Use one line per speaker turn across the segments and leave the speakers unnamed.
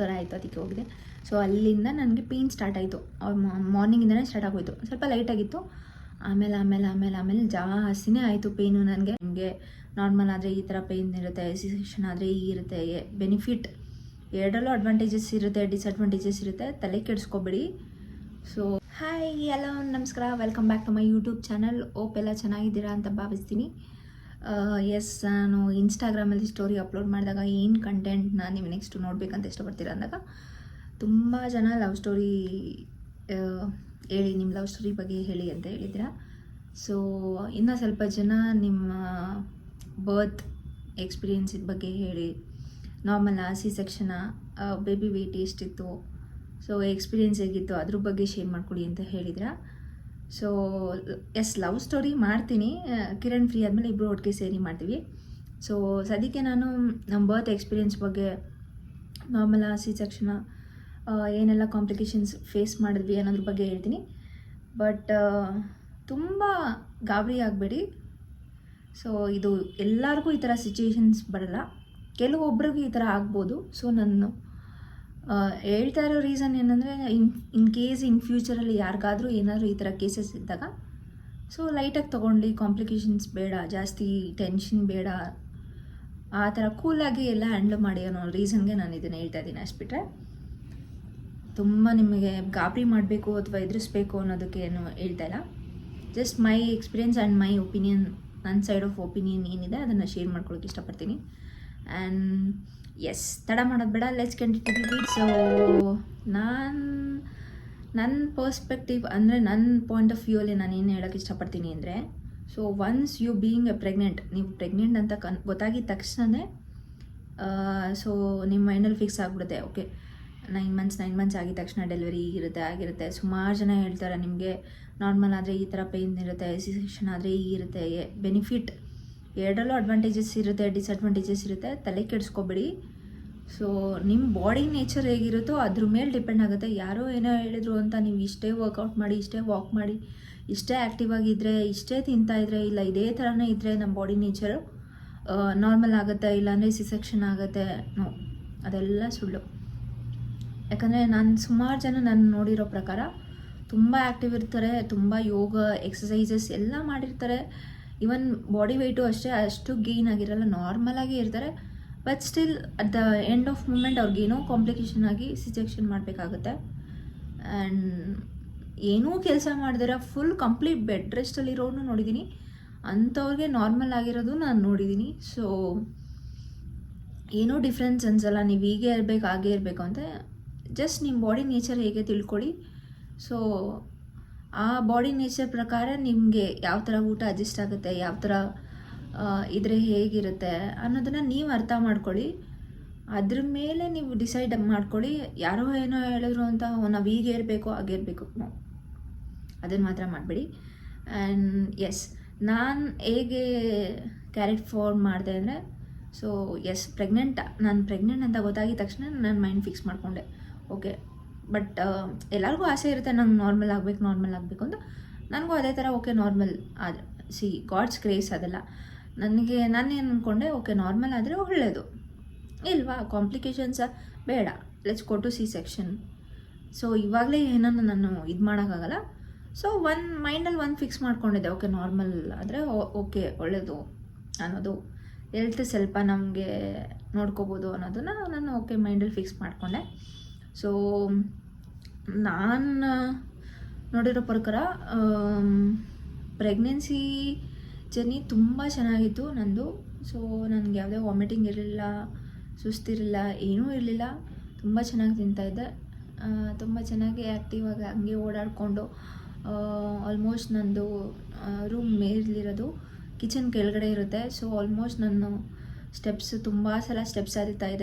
ಥರ ಆಯಿತು, ಅದಕ್ಕೆ ಹೋಗಿದೆ. ಸೊ ಅಲ್ಲಿಂದ ನನಗೆ ಪೇಯ್ನ್ ಸ್ಟಾರ್ಟ್ ಆಯಿತು. ಮಾರ್ನಿಂಗಿಂದನೇ ಸ್ಟಾರ್ಟ್ ಆಗೋಯಿತು. ಸ್ವಲ್ಪ ಲೈಟಾಗಿತ್ತು, ಆಮೇಲೆ ಜಾಸ್ತಿನೇ ಆಯಿತು ಪೇಯ್ನು. ನನಗೆ ನಾರ್ಮಲ್ ಆದರೆ ಈ ಥರ ಪೇಯ್ನ್ ಇರುತ್ತೆ, ಸೆಕ್ಷನ್ ಆದರೆ ಇರುತ್ತೆ. ಬೆನಿಫಿಟ್ ಎರಡರಲ್ಲೂ ಅಡ್ವಾಂಟೇಜಸ್ ಇರುತ್ತೆ, ಡಿಸ್ಅಡ್ವಾಂಟೇಜಸ್ ಇರುತ್ತೆ, ತಲೆ ಕೆಡಿಸ್ಕೊಬೇಡಿ. ಸೊ ಹಾಯ್, ಹಲೋ, ನಮಸ್ಕಾರ, welcome back to my YouTube channel. Hope ಎಲ್ಲ ಚೆನ್ನಾಗಿದ್ದೀರಾ ಅಂತ ಭಾವಿಸ್ತೀನಿ. ಎಸ್, ನಾನು ಇನ್ಸ್ಟಾಗ್ರಾಮಲ್ಲಿ ಸ್ಟೋರಿ ಅಪ್ಲೋಡ್ ಮಾಡಿದಾಗ ಏನು ಕಂಟೆಂಟ್ನ ನೀವು ನೆಕ್ಸ್ಟ್ ನೋಡಬೇಕಂತ ಇಷ್ಟಪಡ್ತೀರಾ ಅಂದಾಗ ತುಂಬ ಜನ ಲವ್ ಸ್ಟೋರಿ ಹೇಳಿ, ನಿಮ್ಮ ಲವ್ ಸ್ಟೋರಿ ಬಗ್ಗೆ ಹೇಳಿ ಅಂತ ಹೇಳಿದ್ದೀರಾ. ಸೊ ಇನ್ನೂ ಸ್ವಲ್ಪ ಜನ ನಿಮ್ಮ ಬರ್ತ್ ಎಕ್ಸ್ಪೀರಿಯನ್ಸಿದ ಬಗ್ಗೆ ಹೇಳಿ, normal C section, baby weight ಎಷ್ಟಿತ್ತು, ಸೊ ಎಕ್ಸ್ಪೀರಿಯೆನ್ಸ್ ಹೇಗಿತ್ತು ಅದ್ರ ಬಗ್ಗೆ ಶೇರ್ ಮಾಡ್ಕೊಡಿ ಅಂತ ಹೇಳಿದ್ರ. ಸೊ ಎಸ್, ಲವ್ ಸ್ಟೋರಿ ಮಾಡ್ತೀನಿ, ಕಿರಣ್ ಫ್ರೀ ಆದಮೇಲೆ ಇಬ್ಬರು ಒಟ್ಟಿಗೆ ಸೇರಿ ಮಾಡ್ತೀವಿ. ಸೊ ಸದ್ಯಕ್ಕೆ ನಾನು ನಮ್ಮ ಬರ್ತ್ ಎಕ್ಸ್ಪೀರಿಯೆನ್ಸ್ ಬಗ್ಗೆ, ನಾರ್ಮಲ್ ಸಿ ಸೆಕ್ಷನ, ಏನೆಲ್ಲ ಕಾಂಪ್ಲಿಕೇಶನ್ಸ್ ಫೇಸ್ ಮಾಡಿದ್ವಿ ಅನ್ನೋದ್ರ ಬಗ್ಗೆ ಹೇಳ್ತೀನಿ. ಬಟ್ ತುಂಬ ಗಾಬರಿ ಆಗಬೇಡಿ. ಸೊ ಇದು ಎಲ್ಲರಿಗೂ ಈ ಥರ ಸಿಚುವೇಶನ್ಸ್ ಬರಲ್ಲ, ಕೆಲವೊಬ್ರಿಗೆ ಈ ಥರ ಆಗ್ಬೋದು. ಸೊ ನಾನು ಹೇಳ್ತಾ ಇರೋ ರೀಸನ್ ಏನಂದರೆ, ಇನ್ ಕೇಸ್ ಇನ್ ಫ್ಯೂಚರಲ್ಲಿ ಯಾರಿಗಾದರೂ ಏನಾದರೂ ಈ ಥರ ಕೇಸಸ್ ಇದ್ದಾಗ ಸೊ ಲೈಟಾಗಿ ತೊಗೊಂಡು, ಕಾಂಪ್ಲಿಕೇಶನ್ಸ್ ಬೇಡ, ಜಾಸ್ತಿ ಟೆನ್ಷನ್ ಬೇಡ, ಆ ಥರ ಕೂಲಾಗಿ ಎಲ್ಲ ಹ್ಯಾಂಡಲ್ ಮಾಡಿ ಅನ್ನೋ ರೀಸನ್ಗೆ ನಾನು ಇದನ್ನು ಹೇಳ್ತಾ ಇದ್ದೀನಿ. ಅಷ್ಟುಬಿಟ್ರೆ ತುಂಬ ನಿಮಗೆ ಗಾಬರಿ ಮಾಡಬೇಕು ಅಥವಾ ಎದುರಿಸ್ಬೇಕು ಅನ್ನೋದಕ್ಕೆ ಏನು ಹೇಳ್ತಾ ಇಲ್ಲ. Just my experience and my opinion, ನನ್ನ ಸೈಡ್ ಆಫ್ ಒಪಿನಿಯನ್ ಏನಿದೆ ಅದನ್ನು ಶೇರ್ ಮಾಡ್ಕೊಳ್ಳೋಕೆ ಇಷ್ಟಪಡ್ತೀನಿ. ಆ್ಯಂಡ್ ಎಸ್, ತಡ ಮಾಡೋದು ಬೇಡ, ಲೆಟ್ಸ್ ಕಂಟಿನ್ಯೂ. ಸೊ ನನ್ನ ಪರ್ಸ್ಪೆಕ್ಟಿವ್ ಅಂದರೆ, ನನ್ನ ಪಾಯಿಂಟ್ ಆಫ್ ವ್ಯೂಯಲ್ಲಿ ನಾನು ಏನು ಹೇಳೋಕ್ಕೆ ಇಷ್ಟಪಡ್ತೀನಿ ಅಂದರೆ, so once you being pregnant, ನೀವು ಪ್ರೆಗ್ನೆಂಟ್ ಅಂತ ಗೊತ್ತಾಗಿದ್ದ ತಕ್ಷಣವೇ ಸೊ ನಿಮ್ಮ ಮೈಂಡಲ್ಲಿ ಫಿಕ್ಸ್ ಆಗಿಬಿಡುತ್ತೆ. ಓಕೆ, 9 ಮಂತ್ಸ್ ಆಗಿದ ತಕ್ಷಣ ಡೆಲಿವರಿ ಆಗಿರುತ್ತೆ. ಸುಮಾರು ಜನ ಹೇಳ್ತಾರೆ, ನಿಮಗೆ ನಾರ್ಮಲ್ ಆದರೆ ಈ ಥರ ಪೇಯ್ನ್ ಇರುತ್ತೆ, ಸಿ ಸೆಕ್ಷನ್ ಆದರೆ ಇರುತ್ತೆ. ಬೆನಿಫಿಟ್ ಎರಡರಲ್ಲೂ ಅಡ್ವಾಂಟೇಜಸ್ ಇರುತ್ತೆ, ಡಿಸ್ಅಡ್ವಾಂಟೇಜಸ್ ಇರುತ್ತೆ, ತಲೆ ಕೆಡಿಸ್ಕೊಬೇಡಿ. ಸೊ ನಿಮ್ಮ ಬಾಡಿ ನೇಚರ್ ಹೇಗಿರುತ್ತೋ ಅದ್ರ ಮೇಲೆ ಡಿಪೆಂಡ್ ಆಗುತ್ತೆ. ಯಾರೋ ಏನೋ ಹೇಳಿದ್ರು ಅಂತ ನೀವು ಇಷ್ಟೇ ವರ್ಕೌಟ್ ಮಾಡಿ, ಇಷ್ಟೇ ವಾಕ್ ಮಾಡಿ, ಇಷ್ಟೇ ಆ್ಯಕ್ಟಿವ್ ಆಗಿದ್ದರೆ, ಇಷ್ಟೇ ತಿಂತಾಯಿದ್ರೆ, ಇಲ್ಲ ಇದೇ ಥರನೇ ಇದ್ದರೆ ನಮ್ಮ ಬಾಡಿ ನೇಚರು ನಾರ್ಮಲ್ ಆಗುತ್ತೆ, ಇಲ್ಲಾಂದರೆ ಸಿ ಸೆಕ್ಷನ್ ಆಗುತ್ತೆ. ನೋ, ಅದೆಲ್ಲ ಸುಳ್ಳು. ಯಾಕಂದರೆ ಸುಮಾರು ಜನ ನಾನು ನೋಡಿರೋ ಪ್ರಕಾರ ತುಂಬ ಆ್ಯಕ್ಟಿವ್ ಇರ್ತಾರೆ, ತುಂಬ ಯೋಗ ಎಕ್ಸಸೈಸಸ್ ಎಲ್ಲ ಮಾಡಿರ್ತಾರೆ. ಈವನ್ ಬಾಡಿ ವೆಯ್ಟು ಅಷ್ಟು ಗೇನ್ ಆಗಿರಲ್ಲ, ನಾರ್ಮಲಾಗಿ ಇರ್ತಾರೆ. But still at the end of moment ಅವ್ರಿಗೇನೋ ಕಾಂಪ್ಲಿಕೇಶನ್ ಆಗಿ ಸಿ ಸೆಕ್ಷನ್ ಮಾಡಬೇಕಾಗುತ್ತೆ. ಆ್ಯಂಡ್ ಏನೂ ಕೆಲಸ ಮಾಡಿದಿರ ಫುಲ್ ಕಂಪ್ಲೀಟ್ ಬೆಡ್ ರೆಸ್ಟಲ್ಲಿರೋನು ನೋಡಿದ್ದೀನಿ, ಅಂಥವ್ರಿಗೆ ನಾರ್ಮಲ್ ಆಗಿರೋದು ನಾನು ನೋಡಿದ್ದೀನಿ. ಸೊ ಏನೂ ಡಿಫ್ರೆನ್ಸ್ ಅನ್ಸಲ್ಲ, ನೀವು ಹೀಗೆ ಇರಬೇಕು ಹಾಗೆ ಇರಬೇಕು ಅಂತ. ಜಸ್ಟ್ ನಿಮ್ಮ ಬಾಡಿ ನೇಚರ್ ಹೇಗೆ ತಿಳ್ಕೊಳ್ಳಿ. ಸೊ ಆ ಬಾಡಿ ನೇಚರ್ ಪ್ರಕಾರ ನಿಮಗೆ ಯಾವ ಥರ ಊಟ ಅಡ್ಜಸ್ಟ್ ಆಗುತ್ತೆ, ಯಾವ ಥರ ಇದ್ರೆ ಹೇಗಿರುತ್ತೆ ಅನ್ನೋದನ್ನು ನೀವು ಅರ್ಥ ಮಾಡ್ಕೊಳ್ಳಿ. ಅದ್ರ ಮೇಲೆ ನೀವು ಡಿಸೈಡ್ ಮಾಡ್ಕೊಳ್ಳಿ. ಯಾರೋ ಏನೋ ಹೇಳಿದ್ರು ಅಂತ ನಾವು ಹೀಗೆ ಇರಬೇಕು ಹಾಗೆ ಇರಬೇಕು, ಅದನ್ನು ಮಾತ್ರ ಮಾಡಬೇಡಿ. ಆ್ಯಂಡ್ ಎಸ್, ನಾನು ಹೇಗೆ ಕ್ಯಾರೆಕ್ಟ್ ಫಾರ್ಮ್ ಮಾಡಿದೆ ಅಂದರೆ, ಸೊ ಎಸ್, ನಾನು ಪ್ರೆಗ್ನೆಂಟ್ ಅಂತ ಗೊತ್ತಾಗಿದ ತಕ್ಷಣ ನಾನು ಮೈಂಡ್ ಫಿಕ್ಸ್ ಮಾಡಿಕೊಂಡೆ. ಓಕೆ, ಬಟ್ ಎಲ್ಲರಿಗೂ ಆಸೆ ಇರುತ್ತೆ ನಂಗೆ ನಾರ್ಮಲ್ ಆಗಬೇಕು ಅಂತ. ನನಗೂ ಅದೇ ಥರ ಓಕೆ ನಾರ್ಮಲ್ ಆದರೆ, ಸಿ ಗಾಡ್ಸ್ ಗ್ರೇಸ್ ಅದೆಲ್ಲ. ನಾನೇನು ಅಂದ್ಕೊಂಡೆ, ಓಕೆ ನಾರ್ಮಲ್ ಆದರೆ ಒಳ್ಳೆಯದು ಇಲ್ವಾ, ಕಾಂಪ್ಲಿಕೇಶನ್ಸ ಬೇಡ, let's go to C section. So ಇವಾಗಲೇ ಏನನ್ನು ನಾನು ಇದು ಮಾಡೋಕ್ಕಾಗಲ್ಲ. ಸೊ ಮೈಂಡಲ್ಲಿ ಫಿಕ್ಸ್ ಮಾಡ್ಕೊಂಡಿದ್ದೆ, ಓಕೆ ನಾರ್ಮಲ್ ಆದರೆ ಓಕೆ ಒಳ್ಳೆಯದು ಅನ್ನೋದು, ಹೆಲ್ತ್ ಸ್ವಲ್ಪ ನಮಗೆ ನೋಡ್ಕೋಬೋದು ಅನ್ನೋದನ್ನು ನಾನು ಓಕೆ ಮೈಂಡಲ್ಲಿ ಫಿಕ್ಸ್ ಮಾಡಿಕೊಂಡೆ. ಸೊ ನಾನು ನೋಡಿರೋ ಪ್ರಕಾರ ಪ್ರೆಗ್ನೆನ್ಸಿ ಜರ್ನಿ ತುಂಬ ಚೆನ್ನಾಗಿತ್ತು ನಂದು. ಸೊ ನನಗೆ ಯಾವುದೇ ವಾಮಿಟಿಂಗ್ ಇರಲಿಲ್ಲ, ಸುಸ್ತಿರಲಿಲ್ಲ, ಏನೂ ಇರಲಿಲ್ಲ. ತುಂಬ ಚೆನ್ನಾಗಿ ತಿಂತಾಯಿದ್ದೆ, ತುಂಬ ಚೆನ್ನಾಗಿ ಆ್ಯಕ್ಟಿವ್ ಆಗಿ ಹಂಗೆ ಓಡಾಡಿಕೊಂಡು. ಆಲ್ಮೋಸ್ಟ್ ನಂದು ರೂಮ್ ಮೇಲಿರೋದು ಕಿಚನ್ ಕೆಳಗಡೆ ಇರುತ್ತೆ. ಸೊ ಆಲ್ಮೋಸ್ಟ್ ನಾನು ತುಂಬ ಸಲ ಸ್ಟೆಪ್ಸ್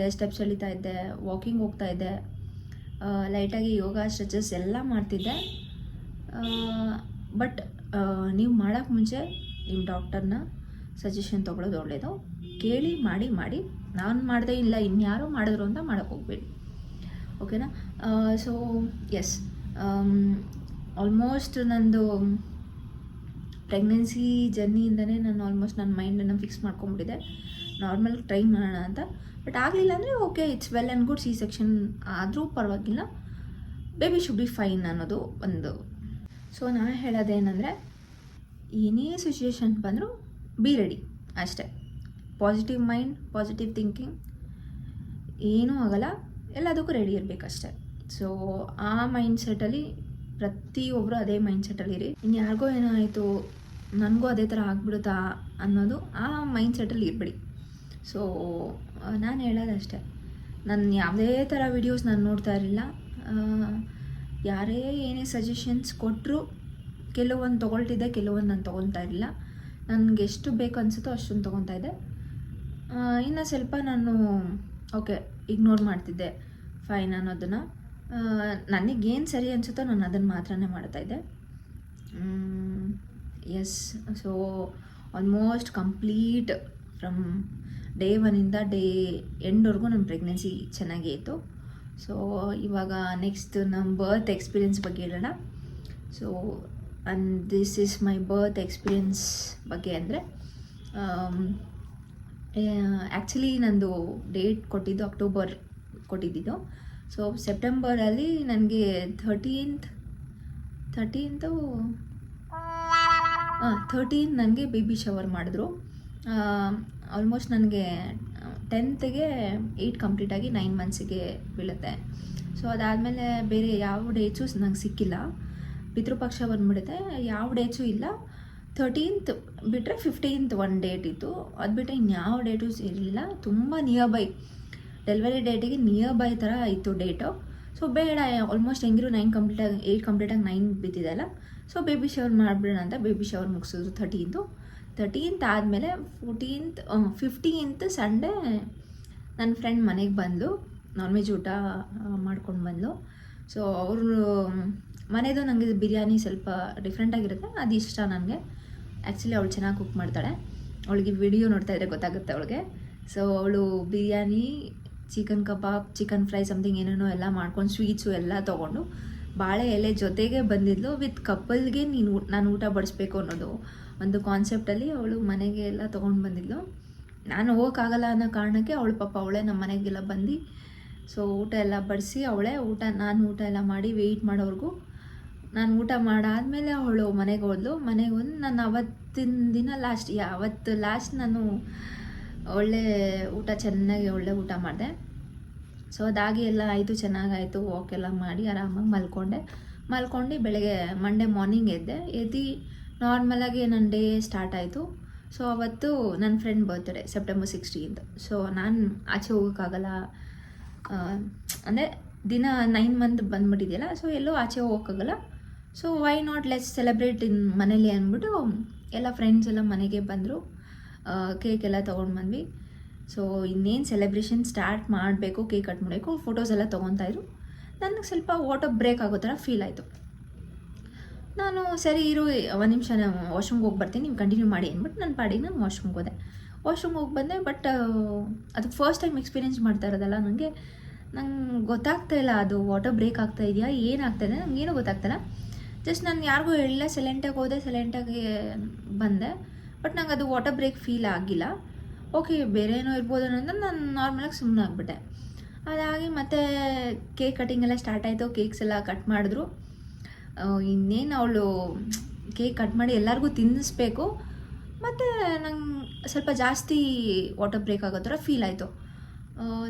ಎಳಿತಾ ಇದ್ದೆ, ವಾಕಿಂಗ್ ಹೋಗ್ತಾಯಿದ್ದೆ, ಲೈಟಾಗಿ ಯೋಗ ಸ್ಟ್ರೆಚಸ್ ಎಲ್ಲ ಮಾಡ್ತಿದ್ದೆ. ಬಟ್ ನೀವು ಮಾಡೋಕ್ಕೆ ಮುಂಚೆ ನಿಮ್ಮ ಡಾಕ್ಟರ್ನ ಸಜೆಷನ್ ತೊಗೊಳೋದು ಒಳ್ಳೆಯದು. ಕೇಳಿ ಮಾಡಿ ನಾನು ಮಾಡಿದೆ ಇಲ್ಲ ಇನ್ಯಾರೋ ಮಾಡಿದ್ರು ಅಂತ ಮಾಡೋಕ್ಕೆ ಹೋಗ್ಬೇಡಿ, ಓಕೆನಾ. ಸೊ ಎಸ್, ಆಲ್ಮೋಸ್ಟ್ ನಂದು ಪ್ರೆಗ್ನೆನ್ಸಿ ಜರ್ನಿಯಿಂದನೇ ನಾನು ಆಲ್ಮೋಸ್ಟ್ ನನ್ನ ಮೈಂಡನ್ನು ಫಿಕ್ಸ್ ಮಾಡ್ಕೊಂಬಿಟ್ಟಿದ್ದೆ, ನಾರ್ಮಲ್ ಟ್ರೈ ಮಾಡೋಣ ಅಂತ. ಬಟ್ ಆಗಲಿಲ್ಲ ಅಂದರೆ okay, it's well and good. C section ಆದರೂ ಪರವಾಗಿಲ್ಲ, ಬೇಬಿ ಶುಡ್ ಬಿ ಫೈನ್ ಅನ್ನೋದು ಒಂದು. ಸೊ ನಾನು ಹೇಳೋದೇನೆಂದರೆ, ಏನೇ ಸಿಚುವೇಶನ್ ಬಂದರೂ ಬಿ ರೆಡಿ ಅಷ್ಟೇ. ಪಾಸಿಟಿವ್ ಮೈಂಡ್, ಪಾಸಿಟಿವ್ ಥಿಂಕಿಂಗ್, ಏನೂ ಆಗಲ್ಲ, ಎಲ್ಲದಕ್ಕೂ ರೆಡಿ ಇರಬೇಕಷ್ಟೆ. ಸೊ ಆ ಮೈಂಡ್ಸೆಟ್ಟಲ್ಲಿ ಪ್ರತಿಯೊಬ್ಬರು ಅದೇ ಮೈಂಡ್ಸೆಟ್ಟಲ್ಲಿರಿ. ಇನ್ನು ಯಾರಿಗೋ ಏನೋ ಆಯಿತು, ನನಗೂ ಅದೇ ಥರ ಆಗ್ಬಿಡುತ್ತಾ ಅನ್ನೋದು ಆ ಮೈಂಡ್ಸೆಟ್ಟಲ್ಲಿ ಇರಬೇಡಿ. ಸೊ ನಾನು ಹೇಳೋದಷ್ಟೇ, ನಾನು ಯಾವುದೇ ಥರ ವೀಡಿಯೋಸ್ ನಾನು ನೋಡ್ತಾ ಇರಲಿಲ್ಲ. ಯಾರೇ ಏನೇ ಸಜೆಷನ್ಸ್ ಕೊಟ್ಟರು ಕೆಲವೊಂದು ತೊಗೊಳ್ತಿದ್ದೆ, ಕೆಲವೊಂದು ನಾನು ತೊಗೊಳ್ತಾ ಇರಲಿಲ್ಲ. ನನಗೆ ಎಷ್ಟು ಬೇಕು ಅನಿಸುತ್ತೋ ಅಷ್ಟೊಂದು ತೊಗೊತಾ ಇದ್ದೆ. ಇನ್ನು ಸ್ವಲ್ಪ ನಾನು ಓಕೆ ಇಗ್ನೋರ್ ಮಾಡ್ತಿದ್ದೆ ಫೈನ್ ಅನ್ನೋದನ್ನು. ನನಗೇನು ಸರಿ ಅನಿಸುತ್ತೋ ನಾನು ಅದನ್ನು ಮಾತ್ರನೇ ಮಾಡ್ತಾಯಿದ್ದೆ. Yes, so almost complete from day 1ಇಂದ ಡೇ ಎಂಡ್ವರೆಗೂ ನನ್ನ ಪ್ರೆಗ್ನೆನ್ಸಿ ಚೆನ್ನಾಗೇ ಇತ್ತು. ಸೊ ಇವಾಗ ನೆಕ್ಸ್ಟ್ ನಮ್ಮ ಬರ್ತ್ ಎಕ್ಸ್ಪೀರಿಯನ್ಸ್ ಬಗ್ಗೆ ಹೇಳೋಣ. So and this is my birth experience ಬಗ್ಗೆ ಅಂದರೆ, ಆ್ಯಕ್ಚುಲಿ ನಂದು ಡೇಟ್ ಕೊಟ್ಟಿದ್ದು ಅಕ್ಟೋಬರ್ ಕೊಟ್ಟಿದ್ದು. ಸೊ ಸೆಪ್ಟೆಂಬರಲ್ಲಿ ನನಗೆ 13th ನನಗೆ ಬೇಬಿ ಶವರ್ ಮಾಡಿದ್ರು. ಆಲ್ಮೋಸ್ಟ್ ನನಗೆ 10th 8 ಕಂಪ್ಲೀಟಾಗಿ 9 ಮಂತ್ಸಿಗೆ ಬೀಳುತ್ತೆ. ಸೊ ಅದಾದಮೇಲೆ ಬೇರೆ ಯಾವ ಡೇಟ್ಸು ನಂಗೆ ಸಿಕ್ಕಿಲ್ಲ. ಪಿತೃಪಕ್ಷ ಬಂದುಬಿಡುತ್ತೆ, ಯಾವ ಡೇಟ್ಸು ಇಲ್ಲ. 13th ಬಿಟ್ಟರೆ 15th ಒಂದು ಡೇಟ್ ಇತ್ತು, ಅದು ಬಿಟ್ಟರೆ ಇನ್ಯಾವ ಡೇಟು ಇರಲಿಲ್ಲ. ತುಂಬ ನಿಯರ್ ಬೈ ಡೆಲಿವರಿ ಡೇಟಿಗೆ ನಿಯರ್ ಬೈ ಥರ ಇತ್ತು ಡೇಟು. ಸೊ ಬೇಡ, ಆಲ್ಮೋಸ್ಟ್ ಹೆಂಗಿರು 9 ಕಂಪ್ಲೀಟಾಗಿ 8 ಕಂಪ್ಲೀಟಾಗಿ 9 ಬಿದ್ದಿದೆಲ್ಲ. ಸೊ ಬೇಬಿ ಶವರ್ ಮಾಡಿಬಿಡೋಣ ಅಂತ ಬೇಬಿ ಶವರ್ ಮುಗಿಸಿದ್ರು 13th ಆದಮೇಲೆ 15th ಸಂಡೇ ನನ್ನ ಫ್ರೆಂಡ್ ಮನೆಗೆ ಬಂದು ನಾನ್ ವೆಜ್ ಊಟ ಮಾಡ್ಕೊಂಡು ಬಂದು. ಸೊ ಅವರು ಮನೆಯದು ನನಗೆ ಬಿರಿಯಾನಿ ಸ್ವಲ್ಪ ಡಿಫ್ರೆಂಟಾಗಿರುತ್ತೆ, ಅದು ಇಷ್ಟ ನನಗೆ. ಆ್ಯಕ್ಚುಲಿ ಅವಳು ಚೆನ್ನಾಗಿ ಕುಕ್ ಮಾಡ್ತಾಳೆ, ಅವಳಿಗೆ ವಿಡಿಯೋ ನೋಡ್ತಾ ಇದ್ದರೆ ಗೊತ್ತಾಗುತ್ತೆ ಅವಳಿಗೆ. ಸೊ ಅವಳು ಬಿರಿಯಾನಿ, ಚಿಕನ್ ಕಬಾಬ್, ಚಿಕನ್ ಫ್ರೈ ಸಮಥಿಂಗ್ ಏನೇನೋ ಎಲ್ಲ ಮಾಡ್ಕೊಂಡು ಸ್ವೀಟ್ಸು ಎಲ್ಲ ತೊಗೊಂಡು ಬಾಳೆ ಎಲೆ ಜೊತೆಗೆ ಬಂದಿದ್ಲು. ವಿತ್ ಕಪಲ್ಗೆ ನಾನು ಊಟ ಬಡಿಸ್ಬೇಕು ಅನ್ನೋದು ಒಂದು ಕಾನ್ಸೆಪ್ಟಲ್ಲಿ ಅವಳು ಮನೆಗೆ ಎಲ್ಲ ತೊಗೊಂಡು ಬಂದಿದ್ಲು. ನಾನು ಹೋಗೋಕ್ಕಾಗಲ್ಲ ಅನ್ನೋ ಕಾರಣಕ್ಕೆ ಅವಳು ಪಾಪ ಅವಳೇ ನಮ್ಮ ಮನೆಗೆಲ್ಲ ಬಂದು ಸೊ ಊಟ ಎಲ್ಲ ಬಡಿಸಿ ನಾನು ಊಟ ಎಲ್ಲ ಮಾಡಿ ವೆಯ್ಟ್ ಮಾಡೋವರೆಗೂ ನಾನು ಊಟ ಮಾಡಾದಮೇಲೆ ಅವಳು ಮನೆಗೆ ಹೋದ್ಲು. ಮನೆಗೆ ಹೋಗಿ ನಾನು ಅವತ್ತಿನ ದಿನ ಅವತ್ತು ಲಾಸ್ಟ್ ನಾನು ಚೆನ್ನಾಗಿ ಒಳ್ಳೆ ಊಟ ಮಾಡಿದೆ. ಸೊ ಅದಾಗಿ ಎಲ್ಲ ಆಯಿತು, ಚೆನ್ನಾಗಾಯಿತು. ವಾಕೆಲ್ಲ ಮಾಡಿ ಆರಾಮಾಗಿ ಮಲ್ಕೊಂಡು ಬೆಳಗ್ಗೆ ಮಂಡೇ ಮಾರ್ನಿಂಗ್ ಎದ್ದು ನಾರ್ಮಲಾಗಿ ನನ್ನ ಡೇ ಸ್ಟಾರ್ಟ್ ಆಯಿತು. ಸೊ ಅವತ್ತು ನನ್ನ friend birthday September 16th. So ನಾನು ಆಚೆ ಹೋಗೋಕ್ಕಾಗಲ್ಲ, ಅಂದರೆ ದಿನ 9 ಮಂತ್ ಬಂದುಬಿಟ್ಟಿದೆಯಲ್ಲ, ಸೊ ಎಲ್ಲೂ ಆಚೆ ಹೋಗೋಕ್ಕಾಗಲ್ಲ. So why not let's celebrate in ಮನೇಲಿ ಅಂದ್ಬಿಟ್ಟು ಎಲ್ಲ ಫ್ರೆಂಡ್ಸ್ ಎಲ್ಲ ಮನೆಗೆ ಬಂದರು. ಕೇಕ್ ಎಲ್ಲ ತೊಗೊಂಡು ಬಂದ್ವಿ. ಸೊ ಇನ್ನೇನು ಸೆಲೆಬ್ರೇಷನ್ ಸ್ಟಾರ್ಟ್ ಮಾಡಬೇಕು, ಕೇಕ್ ಕಟ್ ಮಾಡಬೇಕು, ಫೋಟೋಸ್ ಎಲ್ಲ ತೊಗೊತಾಯಿದ್ರು. ನನಗೆ ಸ್ವಲ್ಪ ವಾಟರ್ ಬ್ರೇಕ್ ಆಗೋ ಥರ ಫೀಲ್ ಆಯಿತು. ನಾನು ಸರಿ ಇರು 1 ನಿಮಿಷ ವಾಶ್ರೂಮ್ಗೆ ಹೋಗಿ ಬರ್ತೀನಿ, ನೀವು ಕಂಟಿನ್ಯೂ ಮಾಡಿ ಅಂದ್ಬಿಟ್ಟು ನನ್ನ ಪಾಡಿಗೆ ನಾನು ವಾಶ್ರೂಮ್ಗೆ ಹೋಗಿ ಬಂದೆ. ಬಟ್ ಅದು ಫಸ್ಟ್ ಟೈಮ್ ಎಕ್ಸ್ಪೀರಿಯೆನ್ಸ್ ಮಾಡ್ತಾ ಇರೋದಲ್ಲ, ನಂಗೆ ಗೊತ್ತಾಗ್ತಾ ಇಲ್ಲ ಅದು ವಾಟರ್ ಬ್ರೇಕ್ ಆಗ್ತಾ ಇದೆಯಾ ಏನಾಗ್ತಾಯಿದೆ ನನಗೇನು ಗೊತ್ತಾಗ್ತಾಯಿಲ್ಲ. ಜಸ್ಟ್ ನಾನು ಯಾರಿಗೂ ಹೇಳಿಲ್ಲ, ಸೈಲೆಂಟಾಗಿ ಬಂದೆ. ಬಟ್ ನಂಗೆ ಅದು ವಾಟರ್ ಬ್ರೇಕ್ ಫೀಲ್ ಆಗಿಲ್ಲ. ಓಕೆ, ಬೇರೆ ಏನೋ ಇರ್ಬೋದು ಅನ್ನೋದು ನಾನು ನಾರ್ಮಲಾಗಿ ಸುಮ್ಮನೆ ಆಗಿಬಿಟ್ಟೆ. ಅದಾಗಿ ಮತ್ತೆ ಕೇಕ್ ಕಟಿಂಗ್ ಎಲ್ಲ ಸ್ಟಾರ್ಟ್ ಆಯಿತು. ಕೇಕ್ಸ್ ಎಲ್ಲ ಕಟ್ ಮಾಡಿದ್ರು. ಇನ್ನೇನು ಅವಳು ಕೇಕ್ ಕಟ್ ಮಾಡಿ ಎಲ್ಲರಿಗೂ ತಿನ್ನಿಸ್ಬೇಕು. ಮತ್ತು ನಂಗೆ ಸ್ವಲ್ಪ ಜಾಸ್ತಿ ವಾಟರ್ ಬ್ರೇಕ್ ಆಗೋ ಥರ ಫೀಲ್ ಆಯಿತು.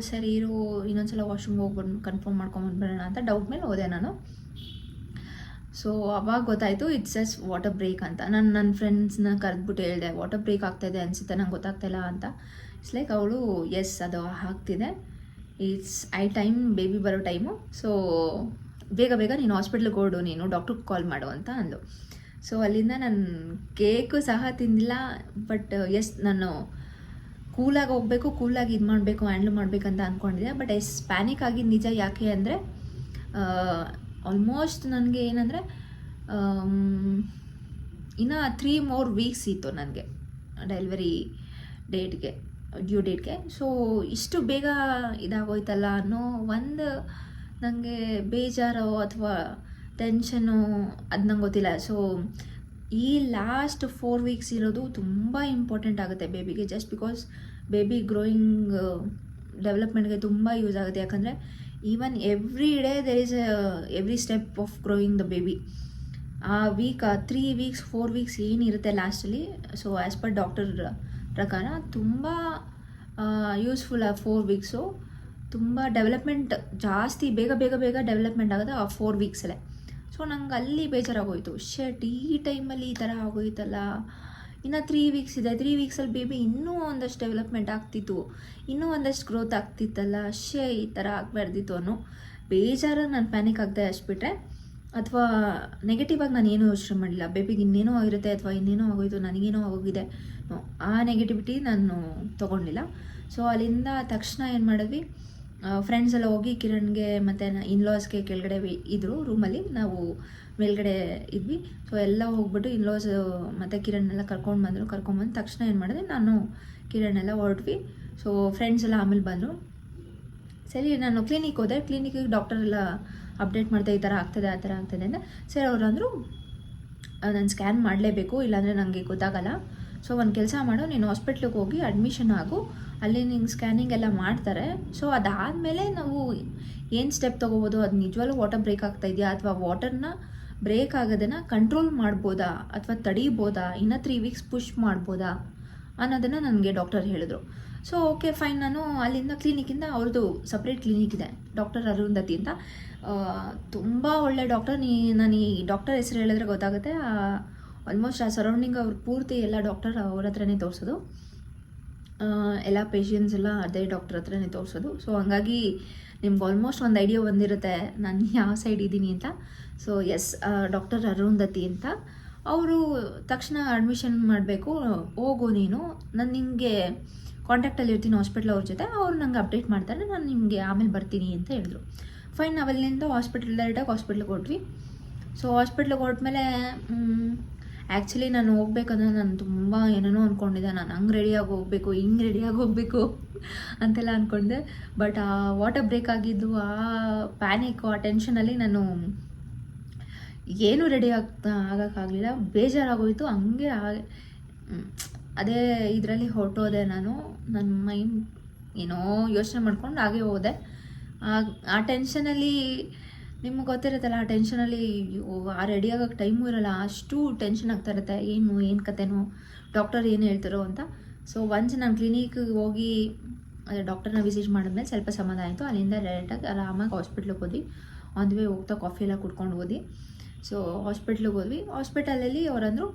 ಸರಿ ಇರು, ಇನ್ನೊಂದ್ಸಲ ವಾಶ್ರೂಮ್ಗೆ ಹೋಗ್ಬಂದು ಕನ್ಫರ್ಮ್ ಮಾಡ್ಕೊಂಬಂದ್ಬಿಡೋಣ ಅಂತ ಡೌಟ್ ಮೇಲೆ ಹೋದೆ ನಾನು. ಸೊ ಅವಾಗ ಗೊತ್ತಾಯಿತು ಇಟ್ಸ್ ಎಸ್ ವಾಟರ್ ಬ್ರೇಕ್ ಅಂತ. ನಾನು ನನ್ನ ಫ್ರೆಂಡ್ಸ್ನ ಕರೆದ್ಬಿಟ್ಟು ಹೇಳಿದೆ, ವಾಟರ್ ಬ್ರೇಕ್ ಆಗ್ತಾಯಿದೆ ಅನಿಸುತ್ತೆ, ನಂಗೆ ಗೊತ್ತಾಗ್ತಾಯಿಲ್ಲ ಅಂತ. ಇಟ್ಸ್ ಲೈಕ್ ಅವಳು ಎಸ್ ಅದು ಆಗ್ತಿದೆ, ಇಟ್ಸ್ ಟೈಮ್ ಬೇಬಿ ಬರೋ ಟೈಮು. ಸೊ ಬೇಗ ನೀನು ಹಾಸ್ಪಿಟ್ಲಿಗೆ ಹೊರಡು, ನೀನು ಡಾಕ್ಟ್ರಿಗೆ ಕಾಲ್ ಮಾಡು ಅಂತ ಅಂದು. ಸೊ ಅಲ್ಲಿಂದ ನಾನು ಕೇಕು ಸಹ ತಿಂದಿಲ್ಲ. ಬಟ್ ಎಸ್ ನಾನು ಕೂಲಾಗಿ ಹೋಗಬೇಕು, ಕೂಲಾಗಿ ಇದು ಮಾಡಬೇಕು, ಹ್ಯಾಂಡ್ಲ್ ಮಾಡಬೇಕಂತ ಅಂದ್ಕೊಂಡಿದ್ದೆ. ಬಟ್ ಪ್ಯಾನಿಕ್ ಆಗಿದ್ದು ನಿಜ. ಯಾಕೆ ಅಂದರೆ ಆಲ್ಮೋಸ್ಟ್ ನನಗೆ ಏನಂದರೆ ಇನ್ನು 3 more ವೀಕ್ಸ್ ಇತ್ತು ನನಗೆ ಡೆಲಿವರಿ ಡ್ಯೂ ಡೇಟ್ಗೆ. ಸೊ ಇಷ್ಟು ಬೇಗ ಇದಾಗೋಯ್ತಲ್ಲ ಅನ್ನೋ ಒಂದು ನನಗೆ ಬೇಜಾರು ಅಥವಾ ಟೆನ್ಷನು, ಅದು ನಂಗೆ ಗೊತ್ತಿಲ್ಲ. ಸೊ ಈ ಲಾಸ್ಟ್ 4 ವೀಕ್ಸ್ ಇರೋದು ತುಂಬ ಇಂಪಾರ್ಟೆಂಟ್ ಆಗುತ್ತೆ ಬೇಬಿಗೆ. ಜಸ್ಟ್ ಬಿಕಾಸ್ ಬೇಬಿ ಗ್ರೋಯಿಂಗ್ ಡೆವಲಪ್ಮೆಂಟ್ಗೆ ತುಂಬ ಯೂಸ್ ಆಗುತ್ತೆ. ಯಾಕಂದರೆ even every day there is every step of growing the baby. ಆ ವೀಕ್ 3 ವೀಕ್ಸ್ 4 ವೀಕ್ಸ್ ಏನಿರುತ್ತೆ ಲಾಸ್ಟಲ್ಲಿ, ಸೊ ಆ್ಯಸ್ ಪರ್ ಡಾಕ್ಟರ್ ಪ್ರಕಾರ ತುಂಬ ಯೂಸ್ಫುಲ್. ಆ 4 ವೀಕ್ಸು ತುಂಬ ಡೆವಲಪ್ಮೆಂಟ್ ಜಾಸ್ತಿ ಬೇಗ ಡೆವಲಪ್ಮೆಂಟ್ ಆಗೋದು ಆ 4 ವೀಕ್ಸಲ್ಲೇ. ಸೊ ನಂಗೆ ಅಲ್ಲಿ ಬೇಜಾರಾಗೋಯಿತು, ಈ ಟೈಮಲ್ಲಿ ಈ ಥರ ಆಗೋಯ್ತಲ್ಲ, ಇನ್ನು 3 ವೀಕ್ಸ್ ಇದೆ, 3 ವೀಕ್ಸಲ್ಲಿ ಬೇಬಿ ಇನ್ನೂ ಒಂದಷ್ಟು ಡೆವಲಪ್ಮೆಂಟ್ ಆಗ್ತಿತ್ತು, ಇನ್ನೂ ಒಂದಷ್ಟು ಗ್ರೋತ್ ಆಗ್ತಿತ್ತಲ್ಲ, ಈ ಥರ ಆಗಬಾರ್ದಿತ್ತು ಅನ್ನೋ ಬೇಜಾರಾಗಿ ನಾನು ಪ್ಯಾನಿಕ್ ಆಗದೆ ಅಷ್ಟುಬಿಟ್ರೆ, ಅಥವಾ ನೆಗೆಟಿವ್ ಆಗಿ ನಾನು ಏನೂ ಯೋಚನೆ ಮಾಡಲಿಲ್ಲ. ಬೇಬಿಗೆ ಇನ್ನೇನೋ ಆಗಿರುತ್ತೆ ಅಥವಾ ಇನ್ನೇನೋ ಆಗೋಯ್ತು, ನನಗೇನೋ ಆಗೋಗಿದೆ, ಆ ನೆಗೆಟಿವಿಟಿ ನಾನು ತೊಗೊಂಡಿಲ್ಲ. ಸೊ ಅಲ್ಲಿಂದ ತಕ್ಷಣ ಏನು ಮಾಡಿದ್ವಿ, ಫ್ರೆಂಡ್ಸ್ ಎಲ್ಲ ಹೋಗಿ ಕಿರಣ್ಗೆ ಮತ್ತು ಇನ್ಲಾಸ್ಗೆ ಕೆಳಗಡೆ ಇದ್ದರು ರೂಮಲ್ಲಿ, ನಾವು ಮೇಲ್ಗಡೆ ಇದ್ವಿ. ಸೊ ಎಲ್ಲ ಹೋಗ್ಬಿಟ್ಟು ಇನ್ಲಾಸ್ ಮತ್ತು ಕಿರಣ್ನೆಲ್ಲ ಕರ್ಕೊಂಡ್ಬಂದು ತಕ್ಷಣ ಏನು ಮಾಡಿದೆ, ನಾನು ಕಿರಣ್ಣೆಲ್ಲ ಹೊರಟ್ವಿ. ಸೊ ಫ್ರೆಂಡ್ಸ್ ಎಲ್ಲ ಆಮೇಲೆ ಬಂದರು. ಸರಿ, ನಾನು ಕ್ಲಿನಿಕ್ ಹೋದೆ. ಕ್ಲಿನಿಕ್ಕಿಗೆ ಡಾಕ್ಟರ್ ಎಲ್ಲ ಅಪ್ಡೇಟ್ ಮಾಡ್ದೆ, ಈ ಥರ ಆಗ್ತದೆ ಆ ಥರ ಆಗ್ತದೆ ಅಂತ. ಸರಿ, ಅವ್ರು ಅಂದರು ನಾನು ಸ್ಕ್ಯಾನ್ ಮಾಡಲೇಬೇಕು, ಇಲ್ಲಾಂದರೆ ನನಗೆ ಗೊತ್ತಾಗಲ್ಲ. ಸೊ ಒಂದು ಕೆಲಸ ಮಾಡು, ನೀನು ಹಾಸ್ಪಿಟ್ಲಿಗೆ ಹೋಗಿ ಅಡ್ಮಿಷನ್ ಆಗು, ಅಲ್ಲಿ ನಿಂಗೆ ಸ್ಕ್ಯಾನಿಂಗ್ ಎಲ್ಲ ಮಾಡ್ತಾರೆ. ಸೊ ಅದಾದಮೇಲೆ ನಾವು ಏನು ಸ್ಟೆಪ್ ತೊಗೋಬೋದು, ಅದು ನಿಜವಾಗ್ಲೂ ವಾಟರ್ ಬ್ರೇಕ್ ಆಗ್ತಾಯಿದೆಯಾ ಅಥವಾ ವಾಟರ್ನ ಬ್ರೇಕ್ ಆಗೋದನ್ನು ಕಂಟ್ರೋಲ್ ಮಾಡ್ಬೋದಾ ಅಥವಾ ತಡೀಬೋದಾ, ಇನ್ನೂ 3 ವೀಕ್ಸ್ ಪುಷ್ ಮಾಡ್ಬೋದಾ ಅನ್ನೋದನ್ನು ನನಗೆ ಡಾಕ್ಟರ್ ಹೇಳಿದ್ರು. ಸೊ ಓಕೆ ಫೈನ್, ನಾನು ಅಲ್ಲಿಂದ ಕ್ಲಿನಿಕ್ಕಿಂದ ಅವ್ರದ್ದು ಸಪ್ರೇಟ್ ಕ್ಲಿನಿಕ್ ಇದೆ, ಡಾಕ್ಟರ್ ಅರುಂಧತಿ ಅಂತ. ತುಂಬ ಒಳ್ಳೆ ಡಾಕ್ಟರ್. ನಾನು ಈ ಡಾಕ್ಟರ್ ಹೆಸರು ಹೇಳಿದ್ರೆ ಗೊತ್ತಾಗುತ್ತೆ. ಆಲ್ಮೋಸ್ಟ್ ಆ ಸರೌಂಡಿಂಗ್ ಅವ್ರು ಪೂರ್ತಿ ಎಲ್ಲ ಡಾಕ್ಟರ್ ಅವ್ರ ಹತ್ರನೇ ತೋರಿಸೋದು, ಎಲ್ಲ ಪೇಷಂಟ್ಸ್ ಎಲ್ಲ ಅದೇ ಡಾಕ್ಟರ್ ಹತ್ರನೇ ತೋರಿಸೋದು. ಸೊ ಹಂಗಾಗಿ ನಿಮ್ಗೆ ಆಲ್ಮೋಸ್ಟ್ ಒಂದು ಐಡಿಯಾ ಬಂದಿರುತ್ತೆ ನಾನು ಯಾವ ಸೈಡ್ ಇದ್ದೀನಿ ಅಂತ. ಸೊ ಎಸ್, ಡಾಕ್ಟರ್ ಅರುಂಧತಿ ಅಂತ. ಅವರು ತಕ್ಷಣ ಅಡ್ಮಿಷನ್ ಮಾಡಬೇಕು, ಹೋಗು ನೀನು, ನಾನು ನಿಮಗೆ ಕಾಂಟ್ಯಾಕ್ಟಲ್ಲಿ ಇರ್ತೀನಿ ಹಾಸ್ಪಿಟ್ಲ್ ಅವ್ರ ಜೊತೆ, ಅವ್ರು ನಂಗೆ ಅಪ್ಡೇಟ್ ಮಾಡ್ತಾರೆ, ನಾನು ನಿಮಗೆ ಆಮೇಲೆ ಬರ್ತೀನಿ ಅಂತ ಹೇಳಿದ್ರು. ಫೈನ್, ನಾವಲ್ಲಿಂದ ಡೈರೆಕ್ಟಾಗಿ ಹಾಸ್ಪಿಟ್ಲಿಗೆ ಹೊರಟ್ವಿ. ಸೊ ಹಾಸ್ಪಿಟ್ಲಿಗೆ ಹೊರಟ್ಮೇಲೆ ಆ್ಯಕ್ಚುಲಿ ನಾನು ಹೋಗ್ಬೇಕಂದ್ರೆ ನಾನು ತುಂಬ ಏನೇನೋ ಅಂದ್ಕೊಂಡಿದ್ದೆ. ನಾನು ಹಂಗೆ ರೆಡಿಯಾಗಿ ಹೋಗಬೇಕು, ಹಿಂಗೆ ರೆಡಿಯಾಗಿ ಹೋಗಬೇಕು ಅಂತೆಲ್ಲ ಅಂದ್ಕೊಂಡೆ. ಬಟ್ ಆ ವಾಟರ್ ಬ್ರೇಕ್ ಆಗಿದ್ದು, ಆ ಪ್ಯಾನಿಕ್ಕು, ಆ ಟೆನ್ಷನಲ್ಲಿ ನಾನು ಏನೂ ರೆಡಿ ಆಗೋಕ್ಕಾಗಲಿಲ್ಲ. ಬೇಜಾರಾಗೋಯಿತು. ಹಂಗೆ ಅದೇ ಇದರಲ್ಲಿ ಹೊರಟೋದೆ ನಾನು. ನನ್ನ ಮೈಂಡ್ ಏನೋ ಯೋಚನೆ ಮಾಡ್ಕೊಂಡು ಹಾಗೆ ಹೋದೆ. ಆ ಟೆನ್ಷನಲ್ಲಿ ನಿಮ್ಗೆ ಗೊತ್ತಿರುತ್ತಲ್ಲ, ಆ ಟೆನ್ಷನಲ್ಲಿ ಆ ರೆಡಿ ಆಗೋಕ್ಕೆ ಟೈಮು ಇರೋಲ್ಲ, ಅಷ್ಟು ಟೆನ್ಷನ್ ಆಗ್ತಾ ಇರುತ್ತೆ, ಏನು ಕತೆನೋ, ಡಾಕ್ಟರ್ ಏನು ಹೇಳ್ತಾರೋ ಅಂತ. ಸೊ ಒನ್ಸ್ ನಾನು ಕ್ಲಿನಿಕ್ಗೆ ಹೋಗಿ ಡಾಕ್ಟರ್ನ ವಿಸಿಟ್ ಮಾಡಿದ್ಮೇಲೆ ಸ್ವಲ್ಪ ಸಮಾಧಾನ ಆಯಿತು. ಅಲ್ಲಿಂದ ಡೈರೆಕ್ಟಾಗಿ ಆರಾಮಾಗಿ ಹಾಸ್ಪಿಟ್ಲಿಗೆ ಹೋದ್ವಿ. ಆನ್ ದಿ ವೇ ಹೋಗ್ತಾ ಕಾಫಿ ಎಲ್ಲ ಕುಡ್ಕೊಂಡು ಹೋದ್ವಿ. ಸೊ ಹಾಸ್ಪಿಟ್ಲಿಗೆ ಹೋದ್ವಿ. ಹಾಸ್ಪಿಟಲಲ್ಲಿ ಅವರಂದರು